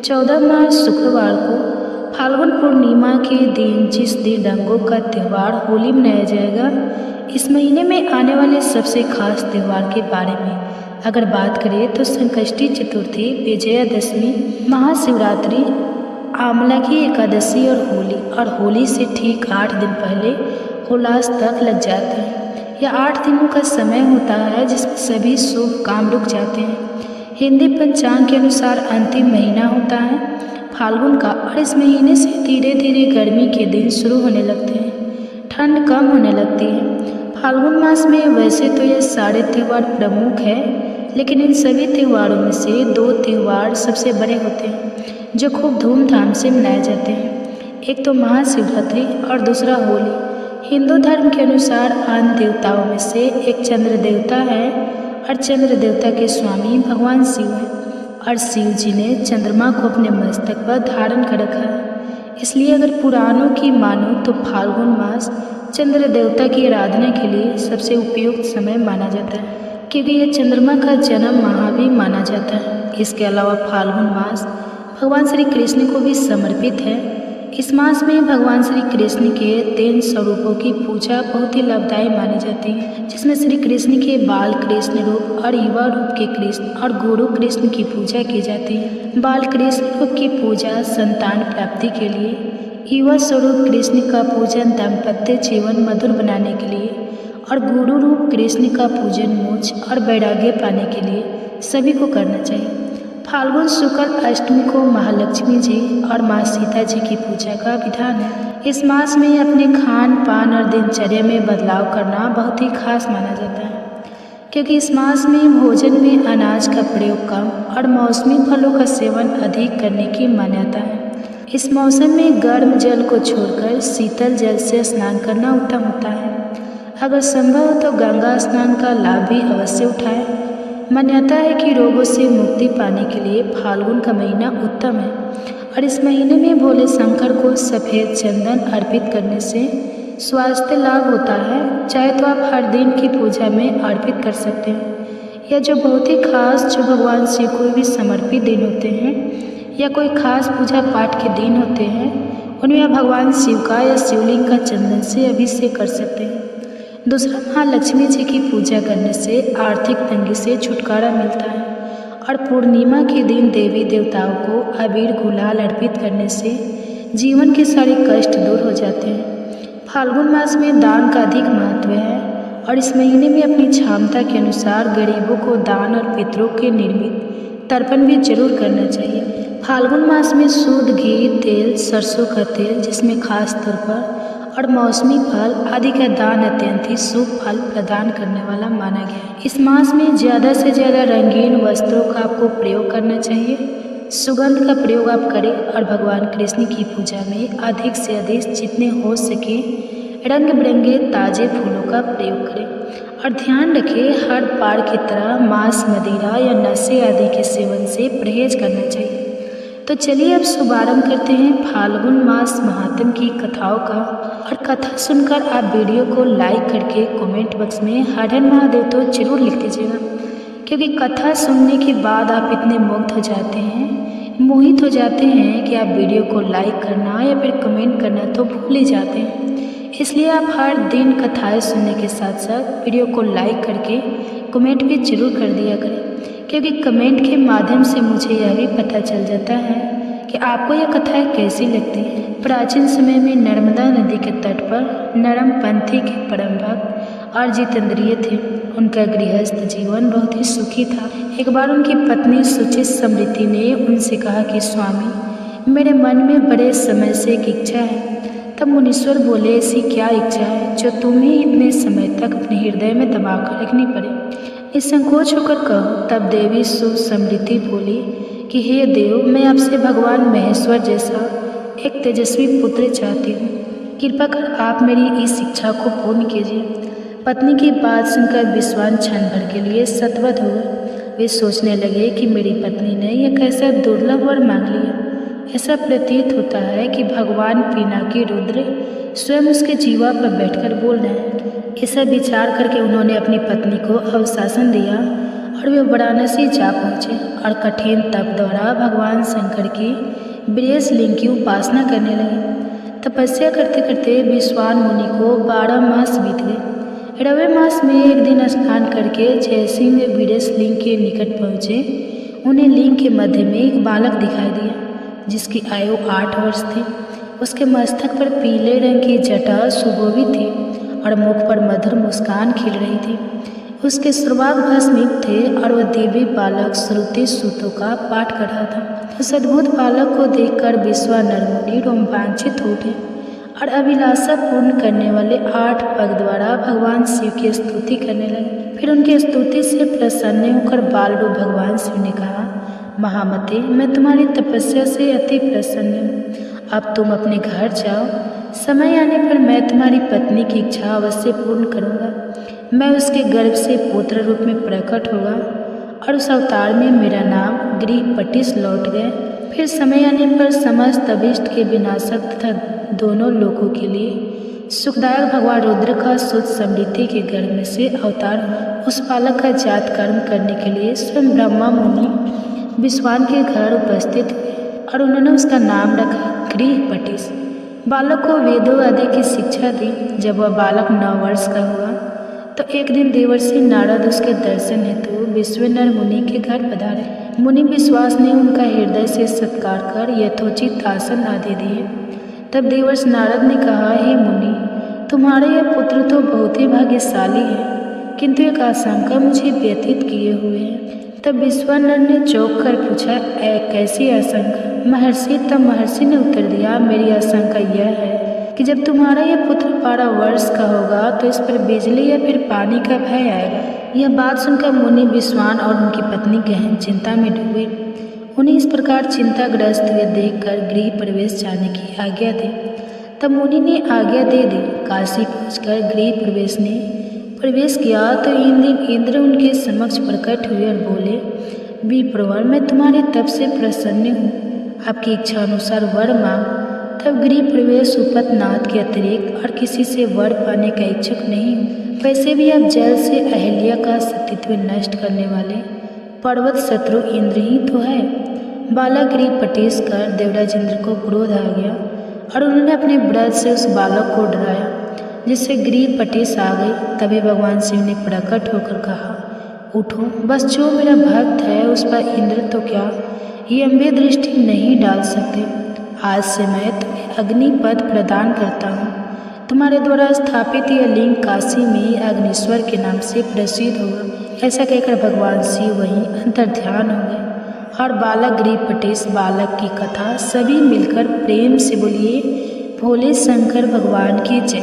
14 मार्च शुक्रवार को। फाल्गुन पूर्णिमा के दिन जिस दिन रंगों का त्यौहार होली मनाया जाएगा, इस महीने में आने वाले सबसे खास त्यौहार के बारे में अगर बात करें तो संकष्टी चतुर्थी, विजयादशमी, महाशिवरात्रि, आमला की एकादशी और होली से ठीक 8 दिन पहले उल्लास तक लग जाते हैं। यह 8 दिनों का समय होता है जिसमें सभी शुभ काम रुक जाते हैं। हिंदी पंचांग के अनुसार अंतिम महीना होता है फाल्गुन का और इस महीने से धीरे धीरे गर्मी के दिन शुरू होने लगते हैं, ठंड कम होने लगती है। फाल्गुन मास में वैसे तो ये सारे त्यौहार प्रमुख हैं, लेकिन इन सभी त्योहारों में से 2 त्यौहार सबसे बड़े होते हैं जो खूब धूमधाम से मनाए जाते हैं। एक तो महाशिवरात्रि और दूसरा होली। हिंदू धर्म के अनुसार अन्य देवताओं में से एक चंद्र देवता है और चंद्र देवता के स्वामी भगवान शिव हैं और शिव जी ने चंद्रमा को अपने मस्तक पर धारण कर रखा है। इसलिए अगर पुराणों की मानो तो फाल्गुन मास चंद्र देवता की आराधना के लिए सबसे उपयुक्त समय माना जाता है, क्योंकि यह चंद्रमा का जन्म माह भी माना जाता है। इसके अलावा फाल्गुन मास भगवान श्री कृष्ण को भी समर्पित है। इस मास में भगवान श्री कृष्ण के 3 स्वरूपों की पूजा बहुत ही लाभदायी मानी जाती है, जिसमें श्री कृष्ण के बाल कृष्ण रूप और युवा रूप के कृष्ण और गुरु कृष्ण की पूजा की जाती है। बाल कृष्ण रूप की पूजा संतान प्राप्ति के लिए, युवा स्वरूप कृष्ण का पूजन दाम्पत्य जीवन मधुर बनाने के लिए और गुरु रूप कृष्ण का पूजन मोक्ष और वैराग्य पाने के लिए सभी को करना चाहिए। फाल्गुन शुक्ल अष्टमी को महालक्ष्मी जी और माँ सीता जी की पूजा का विधान है। इस मास में अपने खान पान और दिनचर्या में बदलाव करना बहुत ही खास माना जाता है, क्योंकि इस मास में भोजन में अनाज का प्रयोग कम और मौसमी फलों का सेवन अधिक करने की मान्यता है। इस मौसम में गर्म जल को छोड़कर शीतल जल से स्नान करना उत्तम होता है। अगर संभव हो तो गंगा स्नान का लाभ भी अवश्य उठाएं। मान्यता है कि रोगों से मुक्ति पाने के लिए फाल्गुन का महीना उत्तम है और इस महीने में भोले शंकर को सफ़ेद चंदन अर्पित करने से स्वास्थ्य लाभ होता है। चाहे तो आप हर दिन की पूजा में अर्पित कर सकते हैं या जो बहुत ही खास जो भगवान शिव को भी समर्पित दिन होते हैं या कोई खास पूजा पाठ के दिन होते हैं, उनमें आप भगवान शिव का या शिवलिंग का चंदन से अभिषेक कर सकते हैं। दूसरा, महालक्ष्मी जी की पूजा करने से आर्थिक तंगी से छुटकारा मिलता है और पूर्णिमा के दिन देवी देवताओं को अबीर गुलाल अर्पित करने से जीवन के सारे कष्ट दूर हो जाते हैं। फाल्गुन मास में दान का अधिक महत्व है और इस महीने में अपनी क्षमता के अनुसार गरीबों को दान और पितरों के निर्मित तर्पण भी जरूर करना चाहिए। फाल्गुन मास में शुद्ध घी, तेल, सरसों का तेल जिसमें खास तौर पर और मौसमी फल आदि का दान अत्यंत ही शुभ फल प्रदान करने वाला माना गया है। इस मास में ज़्यादा से ज़्यादा रंगीन वस्त्रों का आपको प्रयोग करना चाहिए। सुगंध का प्रयोग आप करें और भगवान कृष्ण की पूजा में अधिक से अधिक जितने हो सके रंग बिरंगे ताज़े फूलों का प्रयोग करें और ध्यान रखें हर बार की तरह मांस, मदिरा या नशे आदि के सेवन से परहेज करना चाहिए। तो चलिए अब शुभारंभ करते हैं फाल्गुन मास महात्म की कथाओं का। और कथा सुनकर आप वीडियो को लाइक करके कमेंट बॉक्स में हर हर महादेव तो जरूर लिख दीजिएगा, क्योंकि कथा सुनने के बाद आप इतने मुग्ध हो जाते हैं, मोहित हो जाते हैं कि आप वीडियो को लाइक करना या फिर कमेंट करना तो भूल ही जाते हैं। इसलिए आप हर दिन कथाएं सुनने के साथ साथ वीडियो को लाइक करके कमेंट भी जरूर कर दिया करें, क्योंकि कमेंट के माध्यम से मुझे यह भी पता चल जाता है कि आपको यह कथाएं कैसी लगती हैं। प्राचीन समय में नर्मदा नदी के तट पर नरम पंथी के परम भक्त और जितेंद्रिय थे। उनका गृहस्थ जीवन बहुत ही सुखी था। एक बार उनकी पत्नी सुचित समृद्धि ने उनसे कहा कि स्वामी, मेरे मन में बड़े समय से एक इच्छा है। तब मुनीश्वर बोले, ऐसी क्या इच्छा है जो तुम्हें इतने समय तक अपने हृदय में दबा कर रखनी पड़े? निसंकोच होकर कहो। तब देवी सुसमृद्धि बोली कि हे देव, मैं आपसे भगवान महेश्वर जैसा एक तेजस्वी पुत्र चाहती हूँ। कृपा कर आप मेरी इस इच्छा को पूर्ण कीजिए। पत्नी की बात सुनकर विश्वान क्षण भर के लिए सतवत हो गए। वे सोचने लगे कि मेरी पत्नी ने यह कैसा दुर्लभ वर मांग लिया। ऐसा प्रतीत होता है कि भगवान पिनाकी रुद्र स्वयं उसके जीवा पर बैठकर बोल रहे हैं। ऐसा विचार करके उन्होंने अपनी पत्नी को अवशासन दिया और वे वाराणसी जा पहुँचे और कठिन तप द्वारा भगवान शंकर की बृहस्पति लिंग की उपासना करने लगे। तपस्या करते करते विश्वान मुनि को 12 मास बीत गए। 11वें मास में एक दिन स्नान करके जैसे ही वे बृहस्पति लिंग के निकट पहुँचे, उन्हें लिंग के मध्य में एक बालक दिखाई दिया जिसकी आयु 8 वर्ष थी। उसके मस्तक पर पीले रंग की जटा सुशोभित थी और मुख पर मधुर मुस्कान खिल रही थी। उसके सर्वांग भस्मीक थे और वह दिव्य बालक श्रुति सूतों का पाठ कर रहा था। उस अद्भुत बालक को देखकर विश्वानर मुनि रोमांचित हो उठे और अभिलाषा पूर्ण करने वाले 8 पग द्वारा भगवान शिव की स्तुति करने लगे। फिर उनकी स्तुति से प्रसन्न होकर बाल रूप भगवान शिव ने कहा, महामते, मैं तुम्हारी तपस्या से अति प्रसन्न हूँ। अब तुम अपने घर जाओ। समय आने पर मैं तुम्हारी पत्नी की इच्छा अवश्य पूर्ण करूँगा। मैं उसके गर्भ से पुत्र रूप में प्रकट होगा और उस अवतार में मेरा नाम गृहपटिस लौट गए। फिर समय आने पर समस्त अभिष्ट के विनाशक तथा दोनों लोगों के लिए सुखदायक भगवान रुद्र का सुत समृद्धि के गर्भ में से अवतार उस बालक का जात कर्म करने के लिए स्वयं ब्रह्मा मुनि विश्वान के घर उपस्थित हुए और उन्होंने उसका नाम रखा गृहपटिस। बालक को वेदों आदि की शिक्षा दी। जब वह बालक 9 वर्ष का हुआ तो एक दिन देवर्षि नारद उसके दर्शन हेतु विश्वनर मुनि के घर पधारे। मुनि विश्वास ने उनका हृदय से सत्कार कर यथोचित आसन आदि दिए। तब देवर्षि नारद ने कहा, हे मुनि, तुम्हारा यह पुत्र तो बहुत ही भाग्यशाली है, किंतु एक आशंका मुझे व्यतीत किए हुए है। तब विश्वनर ने चौंक कर पूछा, कैसी आशंका? महर्षि ने उत्तर दिया, मेरी आशंका यह है कि जब तुम्हारा यह पुत्र 12 वर्ष का होगा तो इस पर बिजली या फिर पानी का भय आएगा। यह बात सुनकर मुनि विश्वान और उनकी पत्नी गहन चिंता में डूबे। उन्हें इस प्रकार चिंताग्रस्त हुए देखकर गृह प्रवेश जाने की आज्ञा दी। तब मुनि ने आज्ञा दे दी। काशी पहुंचकर गृह प्रवेश किया तो इंद्र उनके समक्ष प्रकट हुए और बोले, विप्रवर, मैं तुम्हारे तप से प्रसन्न हूँ। आपकी इच्छा अनुसार वर मांग। तब गृह प्रवेश उपतनाथ के अतिरिक्त और किसी से वर पाने का इच्छुक नहीं हूँ। वैसे भी आप जल से अहिल्या का सतीत्व नष्ट करने वाले पर्वत शत्रु इंद्र ही तो है। बालक गृहपटिस कर देवराज इंद्र को क्रोध आ गया और उन्होंने अपने व्रत से उस बालक को डराया, जिससे गृहपटिस आ गई। तभी भगवान शिव ने प्रकट होकर कहा, उठो, बस जो मेरा भक्त है उस पर इंद्र तो क्या ये अम्बे दृष्टि नहीं डाल सकते। आज से मैं तुम्हें अग्निपद प्रदान करता हूँ। तुम्हारे द्वारा स्थापित यह लिंग काशी में अग्निश्वर के नाम से प्रसिद्ध होगा। ऐसा कहकर भगवान शिव वहीं अंतर्ध्यान हो गए और बालक गृहपटिस बालक की कथा सभी मिलकर प्रेम से बोलिए, भोले शंकर भगवान की जय।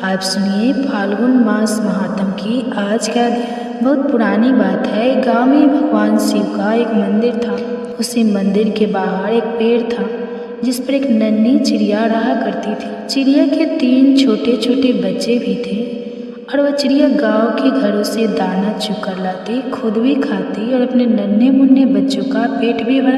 आप सुनिए फाल्गुन मास महात्म की आज का अध्याय। बहुत पुरानी बात है। गांव में भगवान शिव का एक मंदिर था। उसी मंदिर के बाहर एक पेड़ था जिस पर एक नन्ही चिड़िया रहा करती थी। चिड़िया के 3 छोटे छोटे बच्चे भी थे और वह चिड़िया गांव के घरों से दाना चुग कर लाती, खुद भी खाती और अपने नन्हे मुन्ने बच्चों का पेट भी भरा